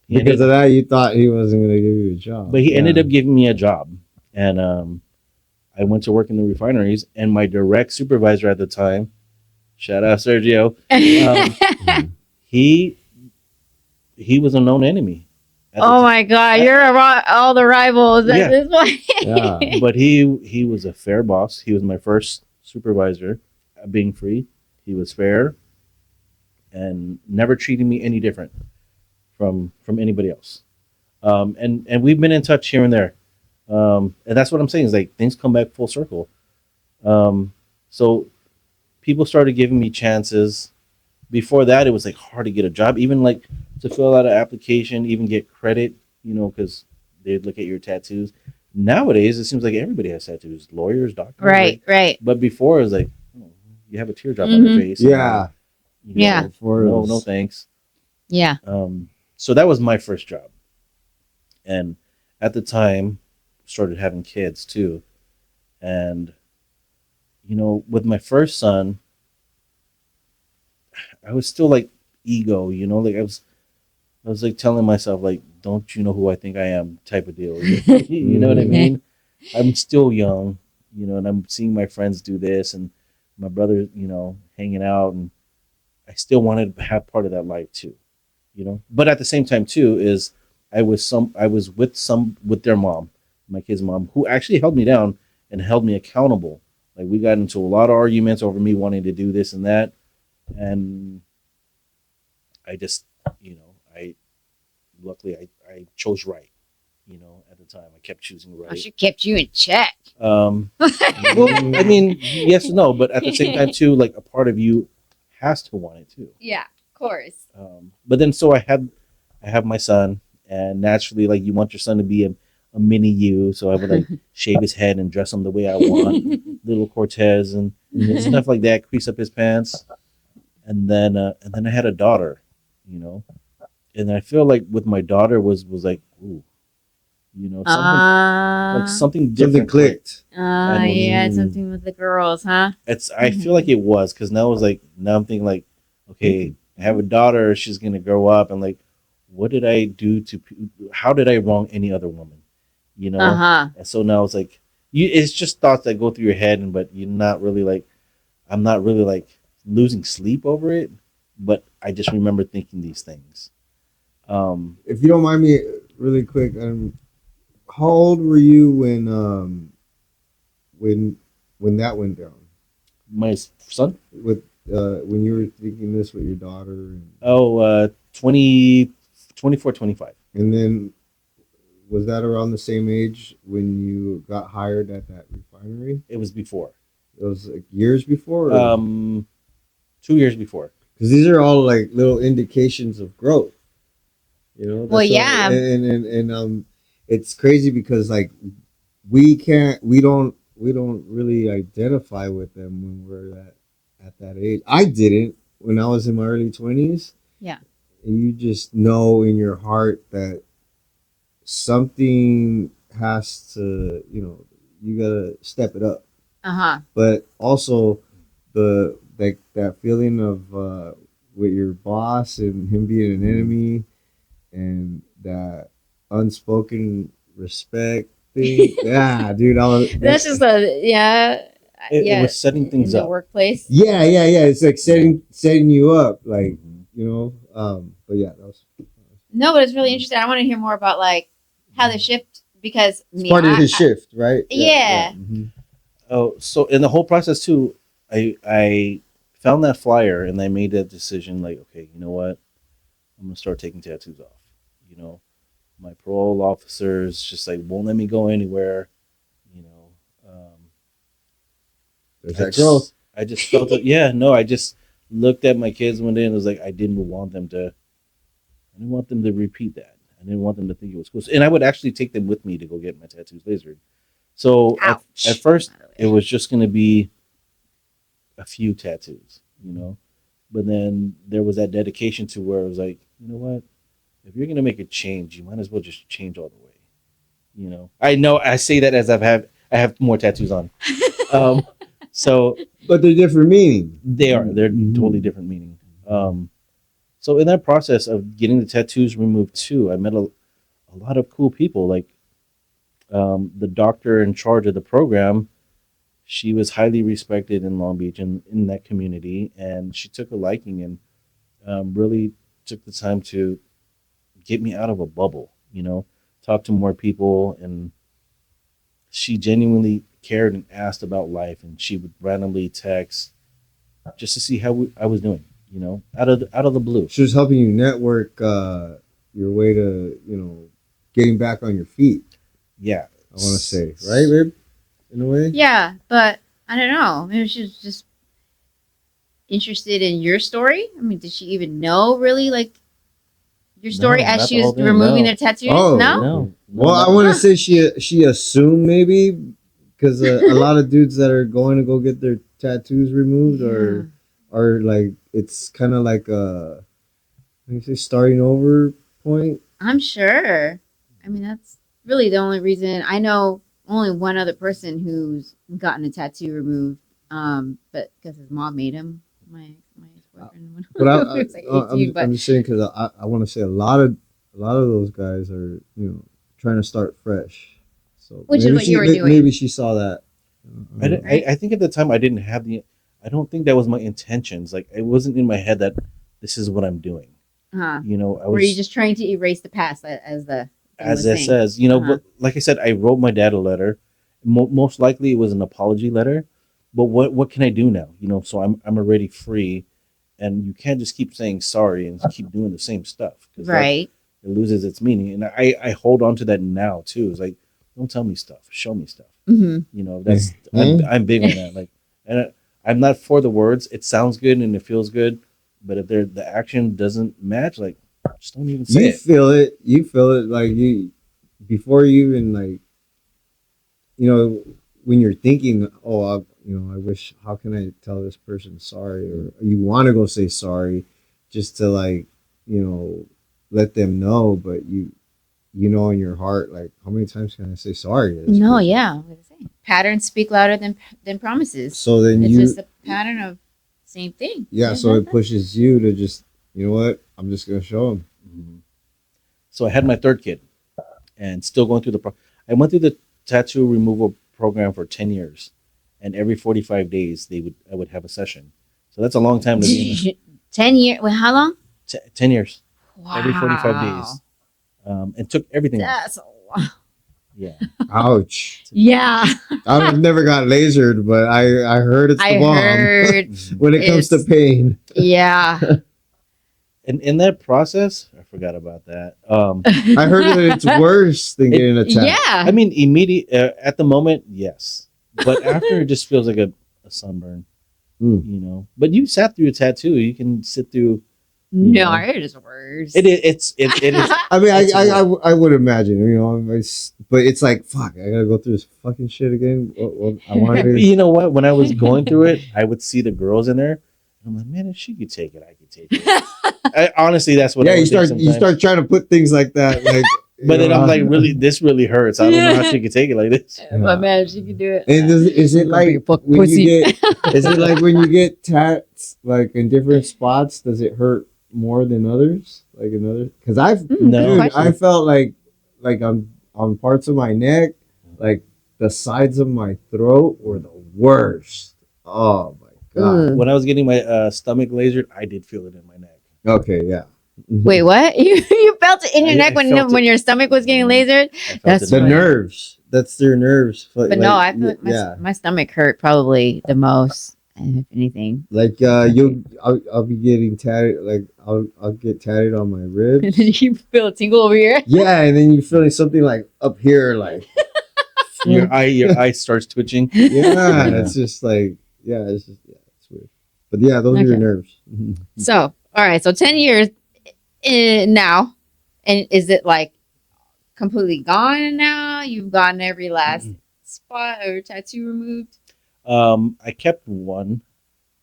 Because of that, you thought he wasn't going to give you a job. he ended up giving me a job, and I went to work in the refineries, and my direct supervisor at the time, shout out Sergio, he was a known enemy. Oh my God, you're all the rivals at this point. Yeah. But he was a fair boss. He was my first supervisor at being free. He was fair and never treated me any different from anybody else. And we've been in touch here and there. And that's what I'm saying is like things come back full circle. So people started giving me chances. Before that, it was like hard to get a job, even like to fill out an application, even get credit, because they'd look at your tattoos. Nowadays, it seems like everybody has tattoos, lawyers, doctors. Right. But before, it was like, oh, you have a teardrop on your face. Yeah. Yeah. No, thanks. Yeah. So that was my first job. And at the time, started having kids too. And, with my first son, I was still like ego, like I was like telling myself like, don't you know who I think I am type of deal. You know what I mean? I'm still young, and I'm seeing my friends do this and my brother, hanging out, and I still wanted to have part of that life too, But at the same time too is I was with their mom, my kid's mom, who actually held me down and held me accountable. Like we got into a lot of arguments over me wanting to do this and that. And I just, I luckily I chose right, at the time. I kept choosing right. She kept you in check. Well, I mean, yes and no, but at the same time too, like a part of you has to want it too. Yeah, of course. But then so I have my son, and naturally, like you want your son to be a mini you, so I would like shave his head and dress him the way I want, little Cortez and stuff like that, crease up his pants. And then I had a daughter, and I feel like with my daughter was like, ooh, something different. Something clicked. Yeah, something with the girls, huh? I feel like it was, because now I'm thinking like, okay, I have a daughter, she's gonna grow up, and like, what did I do how did I wrong any other woman, And so now it's like, it's just thoughts that go through your head, but you're not really like, I'm not really like losing sleep over it, but I just remember thinking these things. If you don't mind me, really quick, how old were you when that went down? My son? With when you were thinking this with your daughter? And, 24, 25. And then was that around the same age when you got hired at that refinery? It was before. It was like years before? 2 years before. Because these are all like little indications of growth. Well, yeah. And it's crazy because like we don't really identify with them when we're at that age. I didn't when I was in my early 20s. Yeah. And you just know in your heart that something has to, you gotta step it up. Uh-huh. But also that feeling of with your boss and him being an enemy, and that unspoken respect thing. Yeah, dude. That's just a yeah, It was setting things in the up. workplace. Yeah. It's like setting you up, like Mhm. But yeah, that was No, but it's really interesting. I want to hear more about like how the shift because it's part of his shift, right? Yeah. Mhm. Oh, so in the whole process too, I found that flyer and I made that decision. Like, okay, you know what? I'm gonna start taking tattoos off. You know, my parole officers just like won't let me go anywhere. You know, There's I that growth. I just felt it. Yeah, no, I just looked at my kids one day and was like, I didn't want them to. I didn't want them to repeat that. I didn't want them to think it was cool. And I would actually take them with me to go get my tattoos lasered. So at Ouch. first, By the way. it was just going to be a few tattoos, you know. But then there was that dedication to where it was like, you know what? If you're going to make a change, you might as well just change all the way. You know I say that as I have more tattoos on. Um, so But they're different meaning. they're Mhm. totally different meaning. So in that process of getting the tattoos removed too, I met a lot of cool people. Like the doctor in charge of the program, she was highly respected in Long Beach and in that community, and she took a liking and really took the time to get me out of a bubble. You know, talk to more people, and she genuinely cared and asked about life, and she would randomly text just to see how I was doing. You know, out of the blue. She was helping you network your way to getting back on your feet. Yeah, I want to say, right, babe? In a way. Yeah, but I don't know. Maybe she was just interested in your story. I mean, did she even know really like your story No, as not she the whole was thing, removing no. their tattoos? Oh, No. No. Well, I not- want to Huh. say she assumed maybe because a lot of dudes that are going to go get their tattoos removed are like it's kind of like a what do you say starting over point. I'm sure. I mean, that's really the only reason I know. Only one other person who's gotten a tattoo removed, but because his mom made him. My ex boyfriend when But he was like 18. I'm But just saying because I want to say a lot of those guys are trying to start fresh. So which is maybe what you were doing. maybe she saw that. Right. I think at the time I didn't have the. I don't think that was my intentions. Like it wasn't in my head that this is what I'm doing. Huh. You know, I Were you was just trying to erase the past as the thing as was it saying? says. You know, Uh-huh. but like I said, I wrote my dad a letter. Most likely it was an apology letter. But what can I do now? You know, so I'm already free, and you can't just keep saying sorry and keep doing the same stuff because Right. it loses its meaning. And I hold on to that now too. It's like don't tell me stuff, show me stuff. Mm-hmm. You know, that's Mhm. I'm big on that. Like, and I'm not for the words. It sounds good and it feels good, but if the action doesn't match, like, just don't even say You it. feel it. You feel it like you before you even like when you're thinking, oh, I wish. How can I tell this person sorry? Or you want to go say sorry, just to like let them know, but in your heart, like how many times can I say sorry to this No, person? yeah. What was I saying? Patterns speak louder than promises. So then It's you just a pattern of same thing. yeah. There's So it nothing. pushes you to just what I'm just gonna show them. Mhm. So I had my third kid, and still going through I went through the tattoo removal program for 10 years, and every 45 days I would have a session. So that's a long time to be in. 10 years. Well, how long? 10 years, Wow. every 45 days, and took everything off. That's a lot. Yeah. Ouch. Yeah. I've never got lasered, but I heard it's the I bomb heard. when it comes to it's- pain. Yeah. And in that process, I forgot about that. I heard that it's worse than getting attacked. Yeah. I mean, immediate at the moment, yes, but after it just feels like a sunburn, Mm. you know. But you sat through a tattoo; you can sit through. No, know. I heard it's worse. It is. It is. I mean, It's I would imagine, but it's like, fuck, I gotta go through this fucking shit again. I wanted to. You know what? When I was going through it, I would see the girls in there. I'm like, man, if she could take it, I could take it. Honestly, that's what. Yeah, I you would think start sometimes. trying to put things like that, like But then I'm like, Yeah. really, this really hurts. I don't know how she could take it like this. But man, she can do it. And is it like when pussy. you get? Is it like when you get tats like in different spots? Does it hurt more than others? Like another? Because No. dude, I felt like on parts of my neck, like the sides of my throat were the worst. Oh my god. When I was getting my stomach lasered, I did feel it in my neck. Okay, yeah. Wait, what? You felt it in your neck I felt when it. your stomach was getting lasered? I felt That's it The in my neck. nerves. That's their nerves. But no, I feel like yeah. my stomach hurt probably the most, if anything. Like I'll be getting tatted. Like I'll get tatted on my And ribs. then you feel a tingle over here. Yeah, and then you're feeling something like up here, like Your eye starts twitching. yeah. It's just like it's weird. But yeah, those are your Okay. nerves. So, all right, so 10 years now, and is it like completely gone now? You've gotten every last spot or tattoo removed? I kept one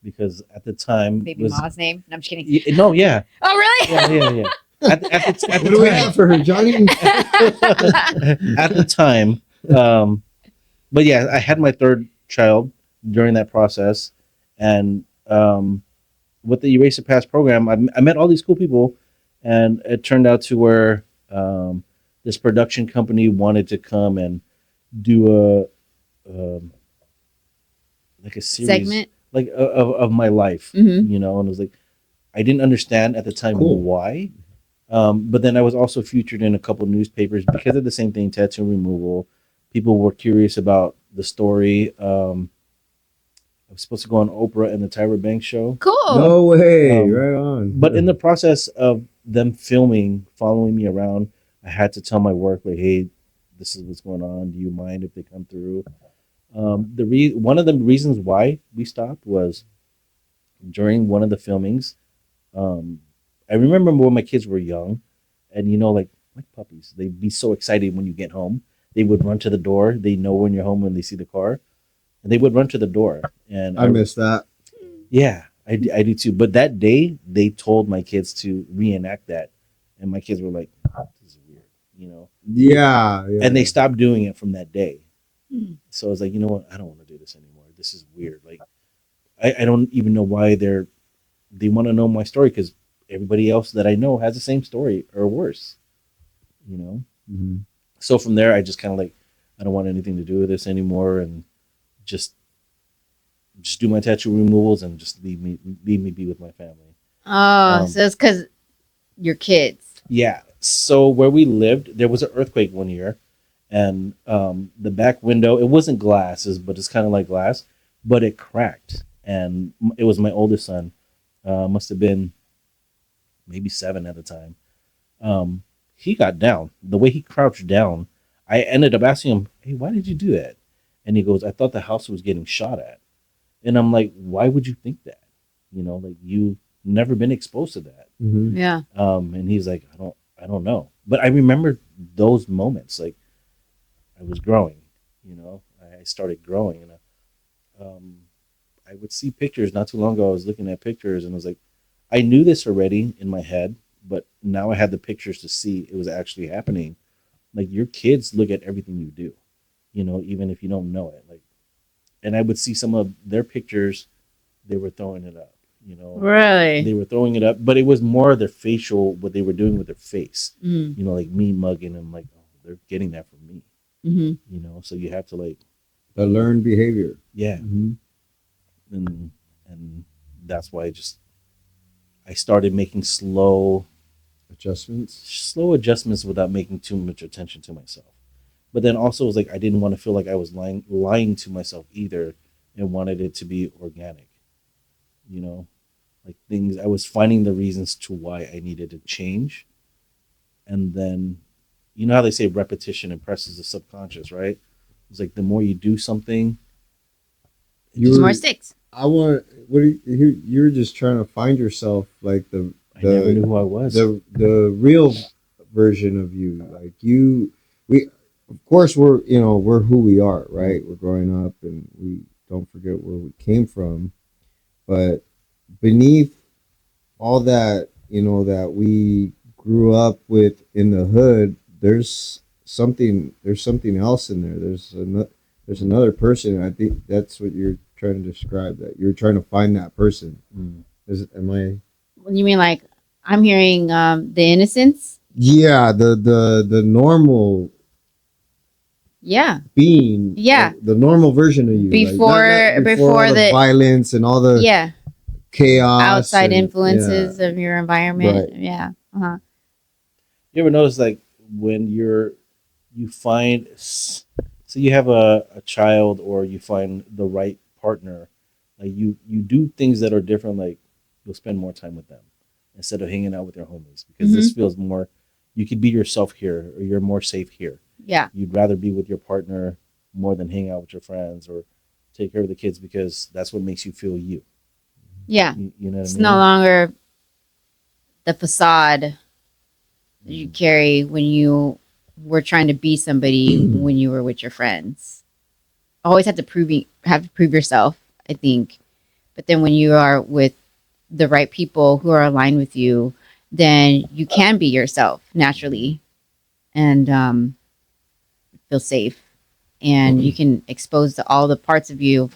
because at the time Baby was mama's name? No, I'm just kidding. no, yeah, Oh, really? yeah. At the What do we have for her, Johnny? at the time, but yeah, I had my third child during that process, and with the Eraser Pass program, I met all these cool people, and it turned out to where this production company wanted to come and do like a series Segment. like of my life, Mhm. you know, and it was like I didn't understand at the time Cool. why. But then I was also featured in a couple newspapers because of the same thing, tattoo removal. People were curious about the story. I was supposed to go on Oprah and the Tyra Banks show. Cool. No way, Um, right on. But in the process of them filming, following me around, I had to tell my work, like, hey, this is what's going on. Do you mind if they come through? One of the reasons why we stopped was during one of the filmings. I remember when my kids were young, and like puppies, they'd be so excited when you get home. They would run to the door. They know when you're home when they see the car, and they would run to the door. And I missed that. yeah, I do too. But that day, they told my kids to reenact that, and my kids were like, "This is weird," you know. Yeah, yeah. And they stopped doing it from that day. Hmm. So I was like, you know what? I don't want to do this anymore. This is weird. Like, I don't even know why they want to know my story because everybody else that I know has the same story or worse, you know. Mhm. So from there, I just kind of like, I don't want anything to do with this anymore, and just do my tattoo removals and just leave me be with my family. Oh, so it's because your kids. Yeah. So where we lived, there was an earthquake one year, and the back window, it wasn't glasses, but it's kind of like glass, but it cracked, and it was my oldest son, must have been maybe 7 at the time. He got down. The way he crouched down, I ended up asking him, "Hey, why did you do that?" And he goes, "I thought the house was getting shot at." And I'm like, "Why would you think that? Like you've never been exposed to that." Mhm. Yeah. And he's like, I don't know. But I remember those moments. Like I was growing, I started growing, and I would see pictures. Not too long ago, I was looking at pictures, and I was like, I knew this already in my head, but now I had the pictures to see it was actually happening. Like your kids look at everything you do, even if you don't know it. Like, and I would see some of their pictures, they were throwing it up. Really? They were throwing it up, but it was more their facial, what they were doing with their face. Mm. Like me mugging them, like, oh, they're getting that from me. Mm-hmm. So you have to like, The learned behavior. yeah, Mhm. and that's why I started making slow Adjustments. without making too much attention to myself. But then also it was like I didn't want to feel like I was lying to myself either, and wanted it to be organic. Like things, I was finding the reasons to why I needed to change. And then, how they say repetition impresses the subconscious, right? It's like the more you do something, Just more sticks. I want. What are you're just trying to find yourself, like I never knew who I was. the real version of you. Like we of course we're who we are, right? We're growing up, and we don't forget where we came from, but beneath all that that we grew up with in the hood, there's something else in there. There's another person. And I think that's what you're trying to describe. That you're trying to find that person. Mm. Am I? You mean like I'm hearing the innocence? Yeah, the normal Yeah. being, Yeah. the normal version of you, Before all the the violence and all the yeah, chaos, outside and, influences of your environment. Right. Yeah. Uh-huh. You ever notice like when you find so you have a child or you find the right partner, like you do things that are different, like you'll spend more time with them instead of hanging out with your homies because this feels more, you could be yourself here or you're more safe here. Yeah. You'd rather be with your partner more than hang out with your friends or take care of the kids because that's what makes you feel you. Yeah. You know what It's I mean? no longer the facade you carry when you were trying to be somebody when you were with your friends. Always have to prove yourself, I think. But then when you are with the right people who are aligned with you, then you can be yourself naturally and feel safe. And you can expose to all the parts of you,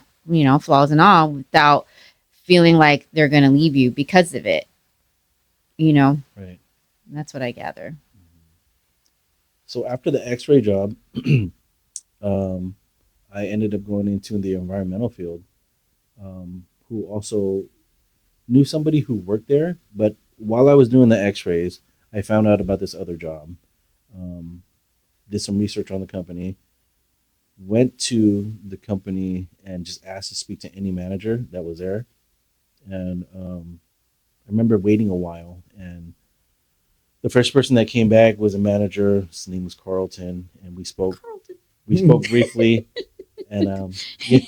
flaws and all, without feeling like they're going to leave you because of it. Right. That's what I gather. So after the X-ray job, um, I ended up going into the environmental field. Who also knew somebody who worked there, but while I was doing the X-rays, I found out about this other job. Um, did some research on the company, went to the company and just asked to speak to any manager that was there. And I remember waiting a while, and the first person that came back was a manager. His name was Carlton, and we spoke. We spoke briefly, and yeah,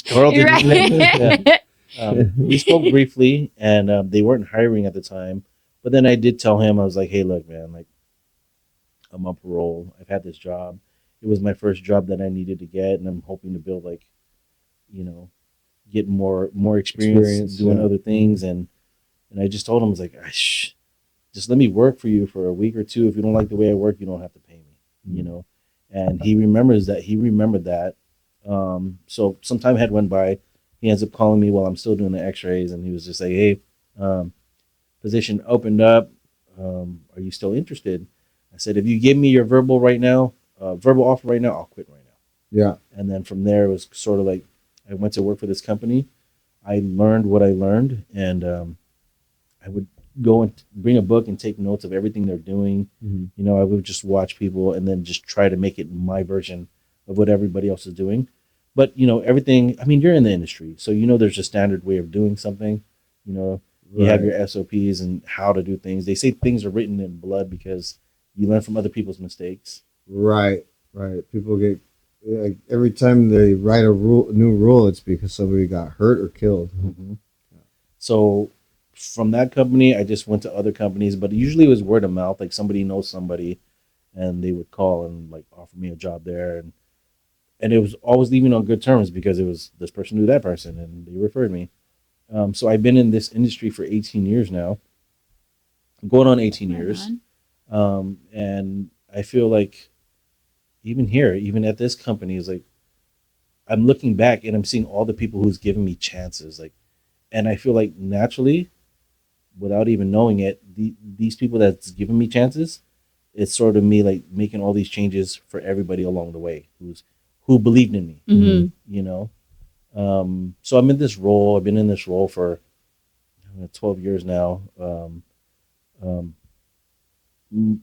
Carlton. Yeah. Right. We spoke briefly, and they weren't hiring at the time. But then I did tell him, I was like, "Hey, look, man, like I'm on parole. I've had this job. It was my first job that I needed to get, and I'm hoping to build like, you know, get more experience doing yeah. other things." And I just told him, I was like, just let me work for you for a week or two. If you don't like the way I work, you don't have to pay me, you know. And he remembers that. He remembered that. So some time had went by. He ends up calling me while I'm still doing the X-rays, and he was just like, "Hey, um, position opened up. Are you still interested?" I said, "If you give me your verbal offer right now, I'll quit right now." Yeah. And then from there, it was sort of like I went to work for this company. I learned what I learned, and I would go and bring a book and take notes of everything they're doing. You know, I would just watch people and then just try to make it my version of what everybody else is doing. But you know, everything. I mean, you're in the industry, so you know there's a standard way of doing something. You know, you have your SOPs and how to do things. They say things are written in blood because you learn from other people's mistakes. Right. People get, like, every time they write new rule, it's because somebody got hurt or killed. Mm-hmm. So from that company, I just went to other companies, but usually it was word of mouth. Like somebody knows somebody, and they would call and like offer me a job there, and it was always leaving on good terms because it was this person knew that person, and they referred me. So I've been in this industry for 18 years now, going on 18 years, and I feel like even here, even at this company, is like I'm looking back and I'm seeing all the people who's given me chances, like, and I feel like naturally, without even knowing it, these people that's given me chances, it's sort of me like making all these changes for everybody along the way who believed in me, you know. So I'm in this role. I've been in this role for 12 years now. Um,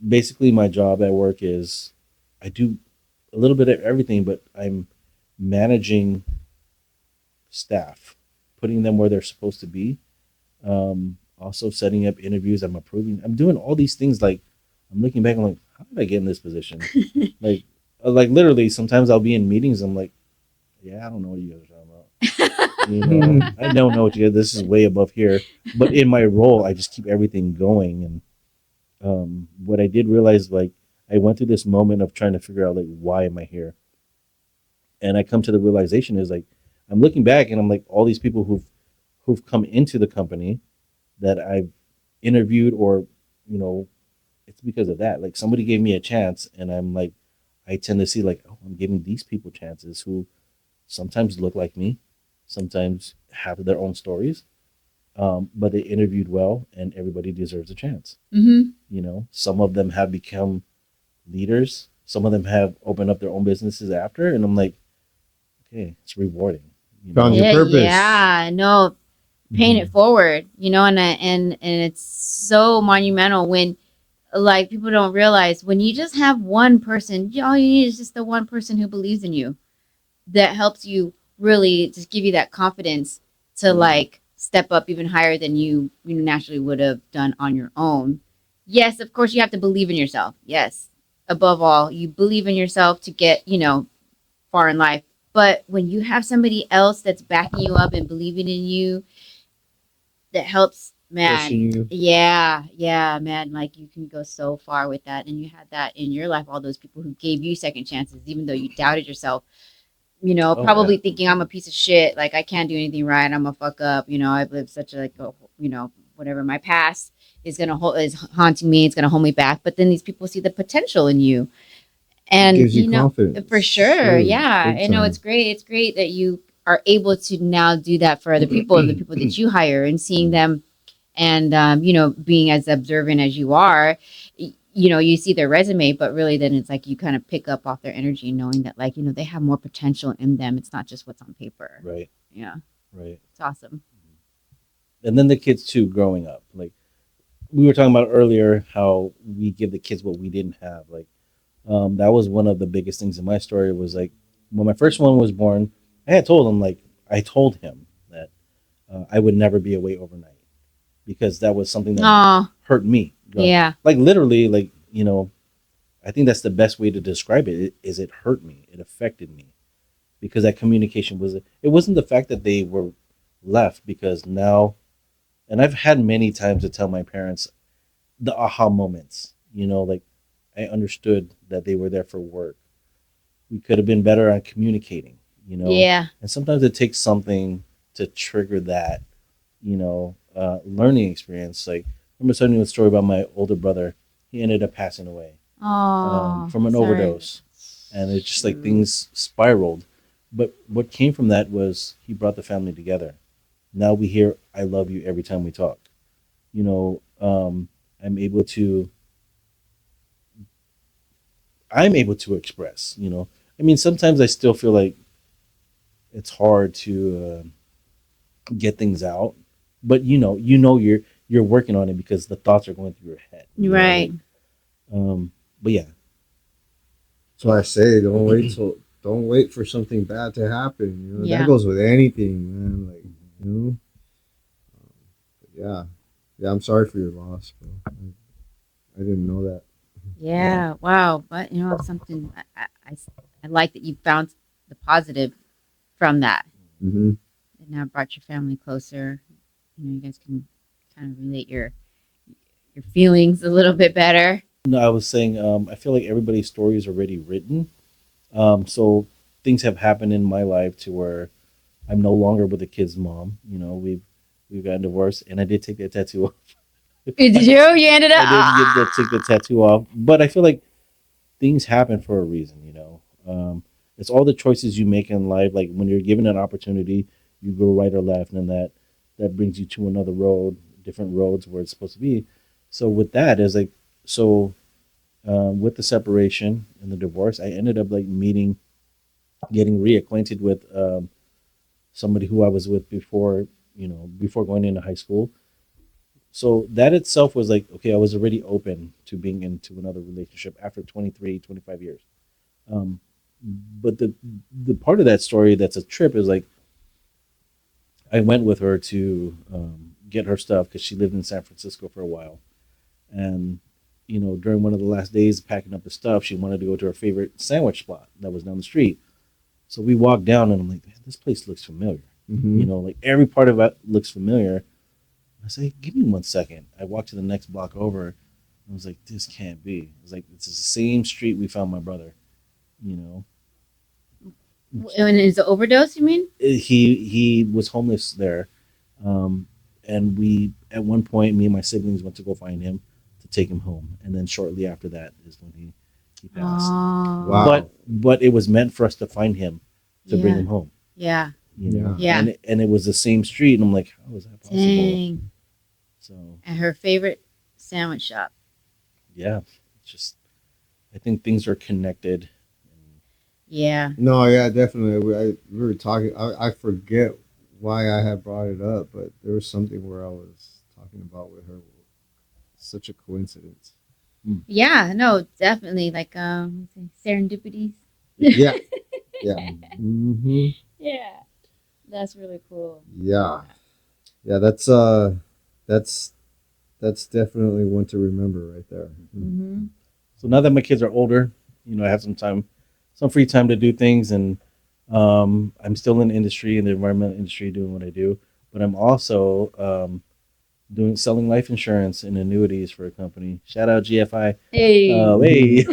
Basically, my job at work is I do a little bit of everything, but I'm managing staff, putting them where they're supposed to be. Also setting up interviews. I'm approving. I'm doing all these things. Like I'm looking back. I'm like, how did I get in this position? like literally. Sometimes I'll be in meetings. I'm like, yeah, I don't know what you guys are talking about. You know, I don't know what you guys. This is way above here. But in my role, I just keep everything going. And what I did realize, like, I went through this moment of trying to figure out, like, why am I here? And I come to the realization is like, I'm looking back and I'm like, all these people who've come into the company that I've interviewed or, you know, it's because of that. Like somebody gave me a chance, and I'm like, I tend to see like, oh, I'm giving these people chances who sometimes look like me, sometimes have their own stories, but they interviewed well, and everybody deserves a chance. Mm-hmm. You know, some of them have become leaders. Some of them have opened up their own businesses after, and I'm like, okay, it's rewarding. You Found know, your Yeah, purpose. yeah. No, paying it Mhm. forward, and it's so monumental when like people don't realize when you just have one person, all you need is just the one person who believes in you that helps you really just give you that confidence to like step up even higher than you naturally would have done on your own. Yes, of course you have to believe in yourself. Yes. Above all, you believe in yourself to get, far in life. But when you have somebody else that's backing you up and believing in you, that helps, man. Pushing you. Yeah, yeah, man. Like you can go so far with that. And you had that in your life, all those people who gave you second chances, even though you doubted yourself, Oh yeah, probably thinking I'm a piece of shit, like I can't do anything right, I'm a fuck up, I've lived such a like whatever, my past is haunting me, it's gonna hold me back. But then these people see the potential in you, It and gives you for confidence. sure, Shoot, yeah. big I know time. it's great that you are able to now do that for other people and the people that you hire, and seeing them, and being as observant as you are, you see their resume, but really then it's like you kind of pick up off their energy, knowing that like they have more potential in them. It's not just what's on paper. right, Yeah, right. it's awesome. And then the kids too, growing up, like we were talking about earlier, how we give the kids what we didn't have. Like that was one of the biggest things in my story. Was like when my first one was born, I had told him like I told him that I would never be away overnight because that was something that Oh, hurt me. yeah. Like literally, like I think that's the best way to describe it. Is it hurt me? It affected me because that communication was. It wasn't the fact that they were left because now, and I've had many times to tell my parents the aha moments. Like I understood that they were there for work. We could have been better on communicating. Yeah. And sometimes it takes something to trigger that. Learning experience. Like I remember telling you a story about my older brother. He ended up passing away Oh, from an sorry. overdose, and it's just like Shoot. things spiraled. But what came from that was he brought the family together. Now we hear "I love you" every time we talk. You know, um, I'm able to I'm able to express. I mean, sometimes I still feel like it's hard to get things out, but you're working on it because the thoughts are going through your head. Right. Like, but yeah, So I say, don't wait for something bad to happen. That Yeah. goes with anything, man. Like, you know, yeah, yeah. I'm sorry for your loss, bro. I didn't know that. yeah, Yeah. Wow. But something I like that you found the positive from that. Mm-hmm. It now brought your family closer. You guys can kind of relate your feelings a little bit better. no, I was saying, I feel like everybody's story is already written. So things have happened in my life to where I'm no longer with the kid's mom. We've gotten divorced, and I did take that tattoo off. Did you? You ended up. I did get that take the tattoo off, but I feel like things happen for a reason. It's all the choices you make in life. Like when you're given an opportunity, you go right or left, and then that brings you to another road, different roads where it's supposed to be. So with that is like so with the separation and the divorce, I ended up like getting reacquainted with somebody who I was with before, before going into high school. So that itself was like, okay, I was already open to being into another relationship after 23, 25 years. Um, but the part of that story that's a trip is like, I went with her to get her stuff because she lived in San Francisco for a while. And, during one of the last days packing up the stuff, she wanted to go to her favorite sandwich spot that was down the street. So we walked down and I'm like, this place looks familiar. Mm-hmm. Like every part of it looks familiar. I say, give me 1 second. I walked to the next block over. I was like, this can't be. I was like, it's the same street we found my brother. You know, And it's an overdose, you mean? he was homeless there, and we at one point, me and my siblings went to go find him. to take him home, and then shortly after that is when he passed. Oh. Wow. But it was meant for us to find him to bring Yeah. him home. Yeah. You know, Yeah. and it was the same street, and I'm like, how is that possible? Dang. So At her favorite sandwich shop. yeah, it's just I think things are connected. Yeah. No, yeah, definitely. We were talking. I forget why I had brought it up, but there was something where I was talking about with her. Such a coincidence. Yeah. No, definitely. Like serendipities. Yeah, yeah, hmm Yeah. That's really cool. yeah, yeah. That's that's definitely one to remember right there. Mm-hmm. So now that my kids are older, I have some free time to do things, and I'm still in the industry, in the environmental industry, doing what I do. But I'm also doing selling life insurance and annuities for a company. Shout out GFI. Hey. Hey.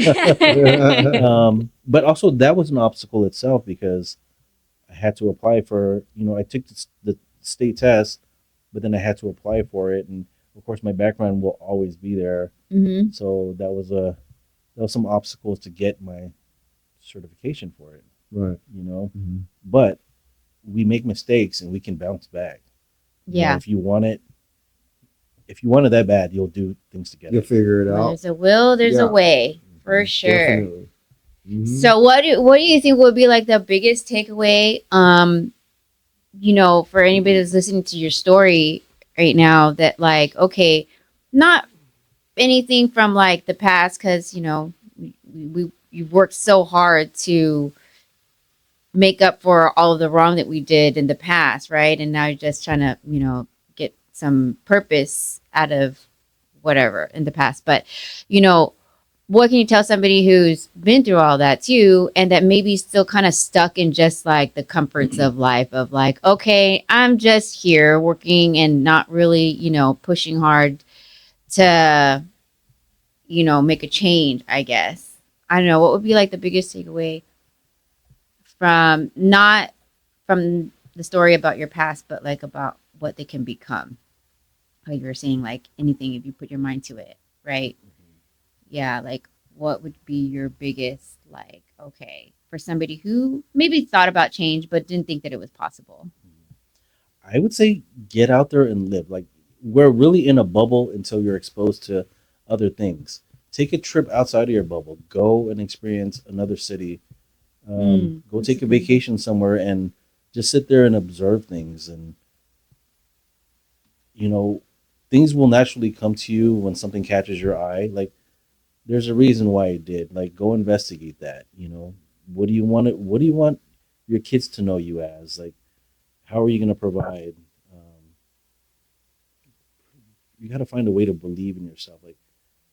But also that was an obstacle itself because I had to apply for. I took the state test, but then I had to apply for it, and of course my background will always be there. Mm-hmm. So that was some obstacles to get my certification for it. Right. Mm-hmm. But we make mistakes and we can bounce back. Yeah. If you want it that bad, you'll do things to get You'll it. figure it Where out. there's a will, there's Yeah. a way. For sure. Definitely. Mhm. So what do you think would be like the biggest takeaway for anybody that's listening to your story right now that like okay, not anything from like the past cuz we you've worked so hard to make up for all of the wrong that we did in the past, right? And now you're just trying to, get some purpose out of whatever in the past. But, what can you tell somebody who's been through all that too, and that maybe still kind of stuck in just like the comforts of life of like, okay, I'm just here working and not really, pushing hard to, make a change, I guess. I don't know. What would be like the biggest takeaway from not from the story about your past, but like about what they can become? Like you were saying, like anything if you put your mind to it, right? Yeah, like what would be your biggest like okay for somebody who maybe thought about change but didn't think that it was possible? I would say get out there and live. Like we're really in a bubble until you're exposed to other things. Take a trip outside of your bubble. Go and experience another city. Go That's take a good. vacation somewhere and just sit there and observe things. And you know, things will naturally come to you when something catches your eye. Like there's a reason why it did. Like go investigate that. What do you want it? What do you want your kids to know you as? Like how are you going to provide? You got to find a way to believe in yourself. Like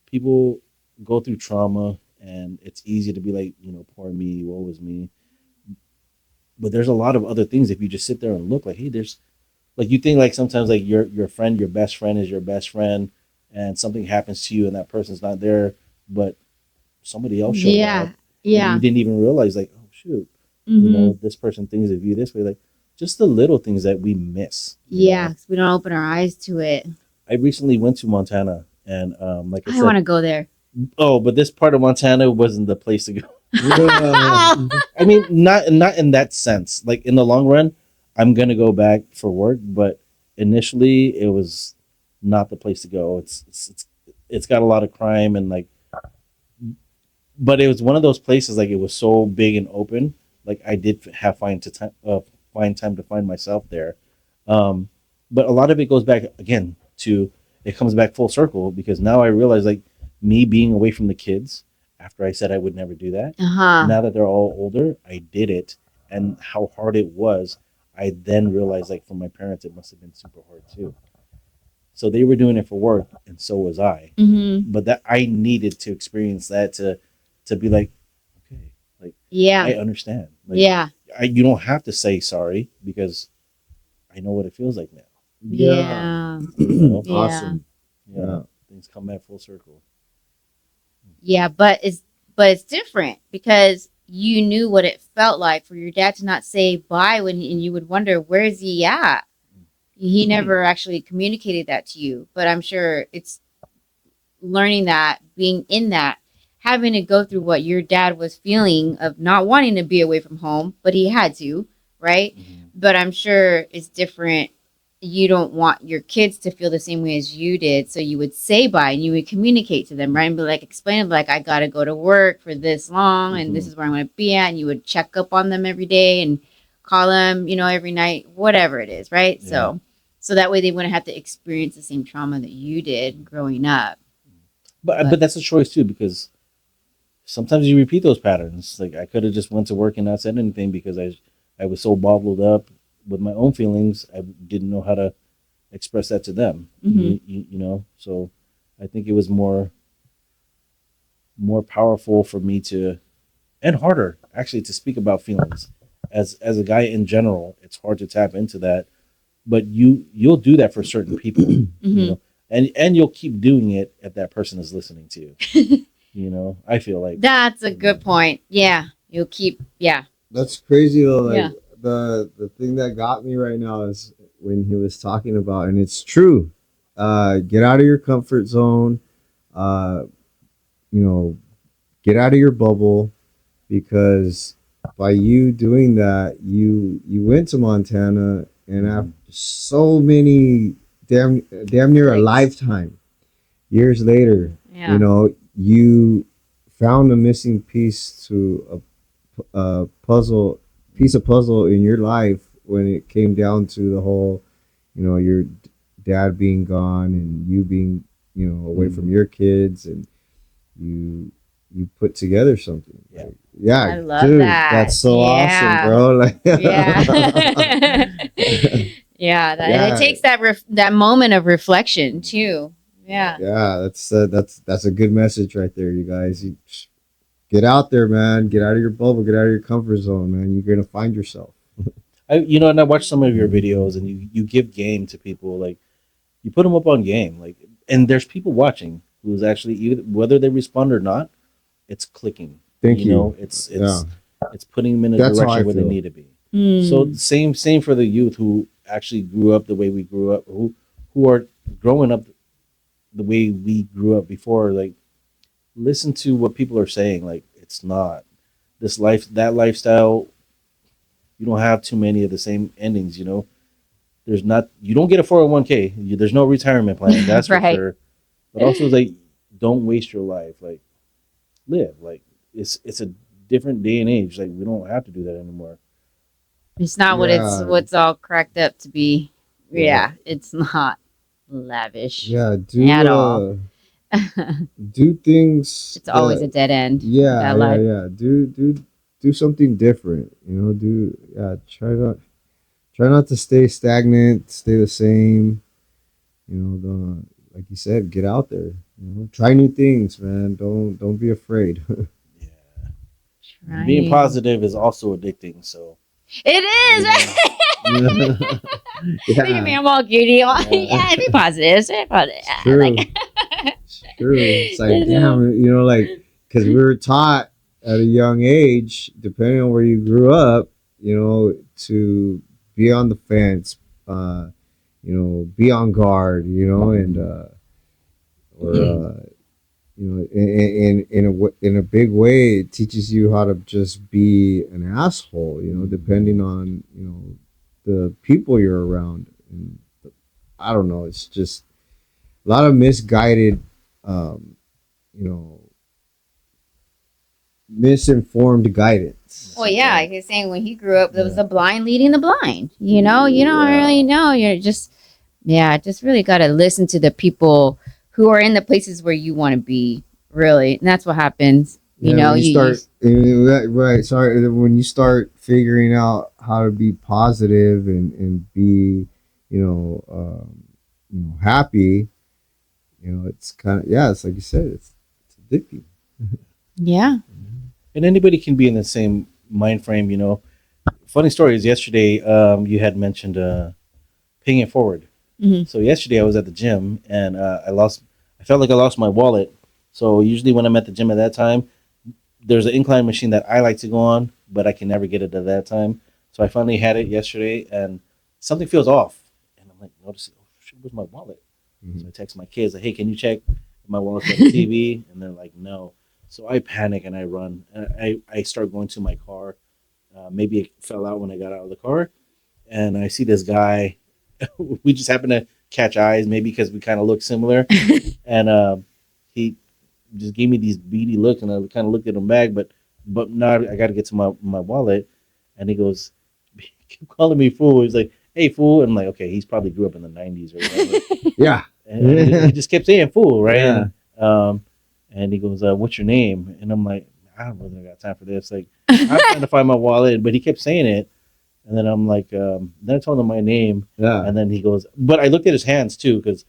people go through trauma, and it's easy to be like, poor me, woe is me. But there's a lot of other things if you just sit there and look. Like, hey, there's like you think like sometimes like your friend, your best friend is your best friend, and something happens to you, and that person's not there, but somebody else showed Yeah. up, and Yeah. you didn't even realize like, oh shoot, Mhm. this person thinks of you this way. Like just the little things that we miss. Yeah, 'cause we don't open our eyes to it. I recently went to Montana, and like I I want said, to go there. oh, but this part of Montana wasn't the place to go. Yeah. I mean, not in that sense. Like in the long run, I'm gonna go back for work, but initially it was not the place to go. It's got a lot of crime and like, but it was one of those places like it was so big and open. Like I did have find time to find myself there, um, but a lot of it goes back again to it comes back full circle because now I realize like me being away from the kids after I said I would never do that. Uh-huh. Now that they're all older, I did it, and how hard it was. I then realized like for my parents it must have been super hard too. So they were doing it for work, and so was I. Mhm. But that I needed to experience that to be like, okay, like Yeah. I understand. Like Yeah. you don't have to say sorry because I know what it feels like now. Yeah. You know? Awesome. Yeah, Yeah. things come back full circle. Yeah, but it's different because you knew what it felt like for your dad to not say bye and you would wonder where's he at. He never actually communicated that to you, but I'm sure it's learning that, being in that, having to go through what your dad was feeling of not wanting to be away from home, but he had to, right? Mhm. But I'm sure it's different. You don't want your kids to feel the same way as you did. So you would say bye and you would communicate to them, right? And be like, explain, like, I got to go to work for this long and this Mhm. is where I'm going to be at. And you would check up on them every day and call them, every night, whatever it is, right? Yeah. So that way they wouldn't have to experience the same trauma that you did growing up. But that's a choice too, because sometimes you repeat those patterns. Like I could have just went to work and not said anything because I was so bottled up with my own feelings. I didn't know how to express that to them. Mhm. You know, so I think it was more powerful for me to, and harder actually, to speak about feelings. As a guy in general, it's hard to tap into that, but you'll do that for certain people, you Mhm. know, and you'll keep doing it if that person is listening to you. You know, I feel like That's a good point. Yeah. You'll keep, yeah. That's crazy though. Like Yeah. the thing that got me right now is when he was talking about, and it's true. Get out of your comfort zone. Uh, you know, get out of your bubble, because by you doing that, you went to Montana, and after so many damn near a Thanks. lifetime, years later, Yeah. you found a missing piece to a puzzle piece of puzzle in your life when it came down to the whole, your dad being gone and you being, away from your kids, and you you put together something. Yeah. Like, yeah, I love dude, that. that's so awesome, Yeah. bro. Like, Yeah. Yeah. And it yeah, takes that moment of reflection too. Yeah. yeah. That's a good message right there, you guys. Get out there, man. Get out of your bubble. Get out of your comfort zone, man. You're gonna find yourself. and I watch some of your videos, and you give game to people, like you put them up on game, like, and there's people watching who's actually, either whether they respond or not, it's clicking. Thank you. It's Yeah, it's putting them in a that's how I direction where they feel. need to be. So Mm. same for the youth who actually grew up the way we grew up, who are growing up the way we grew up before. Like, listen to what people are saying. Like, it's not this life, that lifestyle. You don't have too many of the same endings. There's not, you don't get a 401k. There's no retirement plan. That's for Right. sure. But also, like, don't waste your life. Like, live. Like, it's a different day and age. Like, we don't have to do that anymore. It's not what it's Yeah, what's all cracked up to be. yeah, Yeah. It's not lavish yeah. at all. Do things It's always a that, dead end. yeah, That yeah, life. yeah. Do something different. Try not to stay stagnant. Stay the same. Don't, like you said, get out there. Try new things, man. Don't be afraid. Yeah. Being Trying. positive is also addicting. So, It you know, is. Look at me, Yeah, I'm all giddy. yeah. Yeah, be positive. Stay positive. it's Yeah, true. like, It's true. It's like, damn, because we were taught at a young age, depending on where you grew up, to be on the fence, be on guard, and or in a big way, it teaches you how to just be an asshole, depending on the people you're around, and I don't know, it's just a lot of misguided, um, you know, misinformed guidance. well, yeah, like he's saying when he grew up, there was Yeah. the blind leading the blind. You don't Yeah. really know. You're just, yeah, just really got to listen to the people who are in the places where you want to be, really. And that's what happens. When you You start, right, sorry, when you start figuring out how to be positive and be, happy, it's kind of, yeah, it's like you said, it's addicting. yeah. And anybody can be in the same mind frame. Funny story is yesterday, you had mentioned paying it forward. Mhm. So yesterday I was at the gym and I felt like I lost my wallet. So usually when I'm at the gym at that time, there's an incline machine that I like to go on, but I can never get it at that time. So I finally had it yesterday, and something feels off, and I'm like, notice, oh shit, where's my wallet? So I Mhm. text my kids, like, hey, can you check My wallet's on the TV, and they're like, no. So I panic and I run. And I start going to my car. Maybe it fell out when I got out of the car, and I see this guy. We just happen to catch eyes, maybe because we kind of look similar, and he just gave me these beady looks, and I kind of looked at him back, but now I got to get to my wallet, and he goes, he kept calling me fool. He's like, "Hey, fool," and I'm like, okay, he's probably grew up in the '90s or whatever. Yeah. And he just kept saying fool, right? Yeah. And he goes, "What's your name?" And I'm like, I don't really got time for this. Like, I'm trying to find my wallet, but he kept saying it. And then I'm like, then I told him my name. Yeah. And then he goes, but I looked at his hands too, because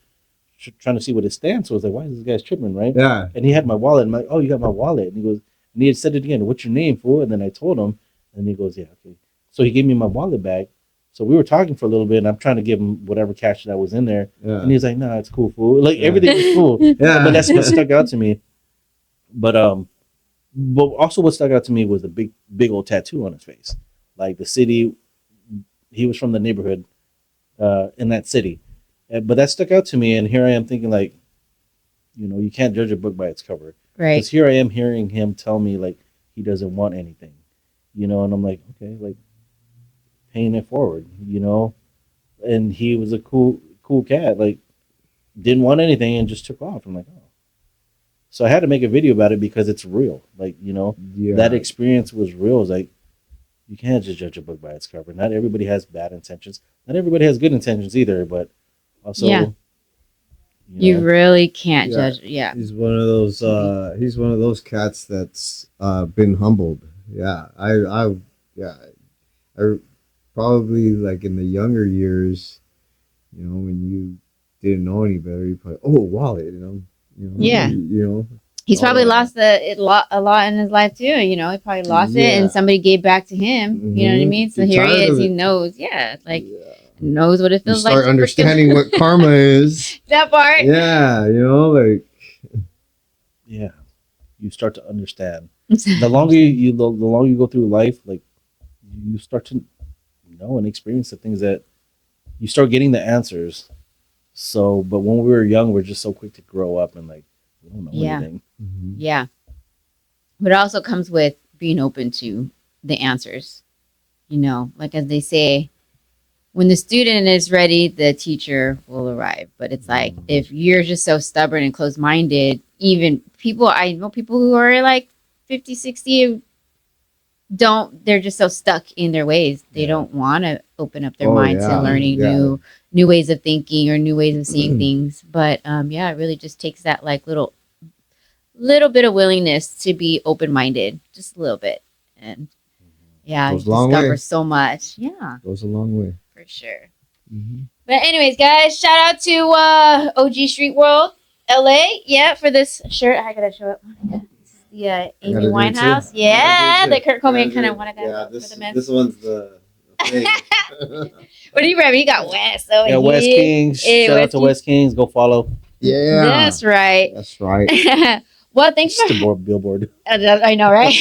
trying to see what his stance was. Like, why is this guy tripping, right? Yeah. And he had my wallet. I'm like, oh, you got my wallet. And he goes, and he had said it again, "What's your name, fool?" And then I told him, and he goes, yeah, okay. So he gave me my wallet back. So we were talking for a little bit, and I'm trying to give him whatever cash that was in there. Yeah. And he's like, "Nah, it's cool, fool." Like, everything was cool. Yeah. But that's what stuck out to me. But also what stuck out to me was the big old tattoo on his face. Like, the city, he was from the neighborhood in that city. But that stuck out to me, and here I am thinking, like, you can't judge a book by its cover. Right. Because here I am hearing him tell me, like, he doesn't want anything. And I'm like, okay, like, paying it forward, and he was a cool cat, like, didn't want anything and just took off. I'm like, oh. So I had to make a video about it because it's real. Like, Yeah. that experience was real. It's like, you can't just judge a book by its cover. Not everybody has bad intentions. Not everybody has good intentions either, but also, Yeah. You really can't Yeah. judge. Yeah. He's one of those. He's one of those cats that's been humbled. Yeah, I probably, like, in the younger years, when you didn't know any better, you probably, oh, wallet, Yeah. you He's Oh, probably yeah. lost a lot in his life too. He probably lost it, Yeah. and somebody gave back to him. You know what I Mhm. mean? So You're here he tired is. of He it. knows. Yeah, like, Yeah. knows what it You feels like. start to freaking- understanding what karma is. that part. Yeah, like, yeah, you start to understand. The longer the longer you go through life, like, you start to know and experience the things that you start getting the answers. So, but when we were young, we're just so quick to grow up and, like, we don't know Yeah. anything. Yeah, but it also comes with being open to the answers. Like, as they say, when the student is ready, the teacher will arrive. But it's like, if you're just so stubborn and closed-minded, even I know people who are like 50, 60, they're just so stuck in their ways. They Yeah. don't want to open up their Oh, minds yeah. to learning Yeah. new ways of thinking or new ways of seeing things. But yeah, it really just takes that, like, little bit of willingness to be open-minded, just a little bit. And yeah, you Goes a long discover way. so much. Yeah, goes a long way. for sure. Mhm. But anyways, guys, shout out to OG Street World LA. Yeah, for this shirt. I gotta show it. This is the Amy gotta do it Winehouse. too. Yeah, I gotta do the it Kurt too. Cobain kind of one I got Yeah, for the men. this one's the thing. What do you grab? You got West over Yeah, West here. Kings. Hey, Shout West out to West Kings. Go follow. Yeah, That's right. that's right. Well, thanks Just for a billboard. I know, right?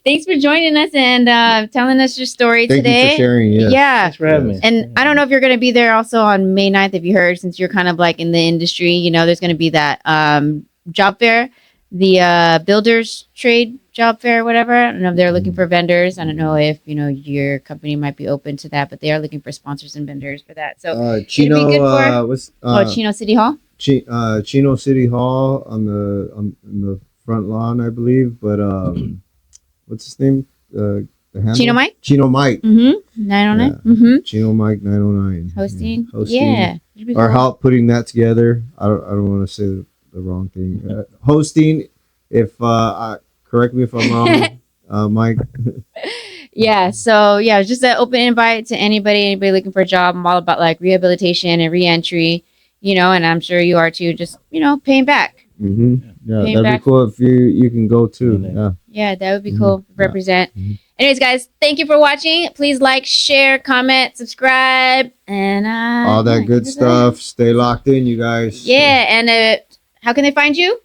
Thanks for joining us and telling us your story Thank today. you for sharing. Yes. Yeah. Thanks for having me. And I don't know if you're going to be there also on May 9th, if you heard, since you're kind of like in the industry, there's going to be that job fair, the builders trade job fair, whatever. I don't know if they're looking for vendors. I don't know if, your company might be open to that, but they are looking for sponsors and vendors for that. So Chino, good for- what's Chino City Hall? Chino City Hall on the front lawn, I believe. But what's his name? The handle? Chino Mike? Chino Mike. Mm-hmm. 909? Yeah. Mm-hmm. Chino Mike 909. Hosting? Yeah. Hosting. Yeah. Should be Or cool. help putting that together. I don't want to say the wrong thing. Hosting. If correct me if I'm wrong, Mike. Yeah, so yeah, it's just an open invite to anybody looking for a job. I'm all about, like, rehabilitation and reentry, and I'm sure you are too. Just paying back. Mm-hmm. Yeah, Came that'd back. be cool if you can go too. Mhm. Yeah. Yeah, that would be Mhm. cool. Yeah. Represent. Mhm. Anyways, guys, thank you for watching. Please like, share, comment, subscribe, and All that yeah, good give us a- stuff. Stay locked in, you guys. Yeah, and how can they find you?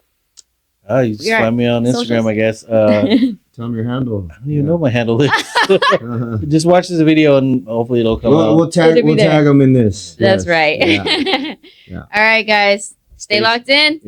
You just You're find me on socials? Instagram, I guess. I Tell them your handle. don't even know my handle is. Uh-huh. Just watch this video and hopefully it'll come out. We'll tag It'll be there. them in this. That's Yes. right. Yeah. Yeah. All right, guys, stay Peace. locked in.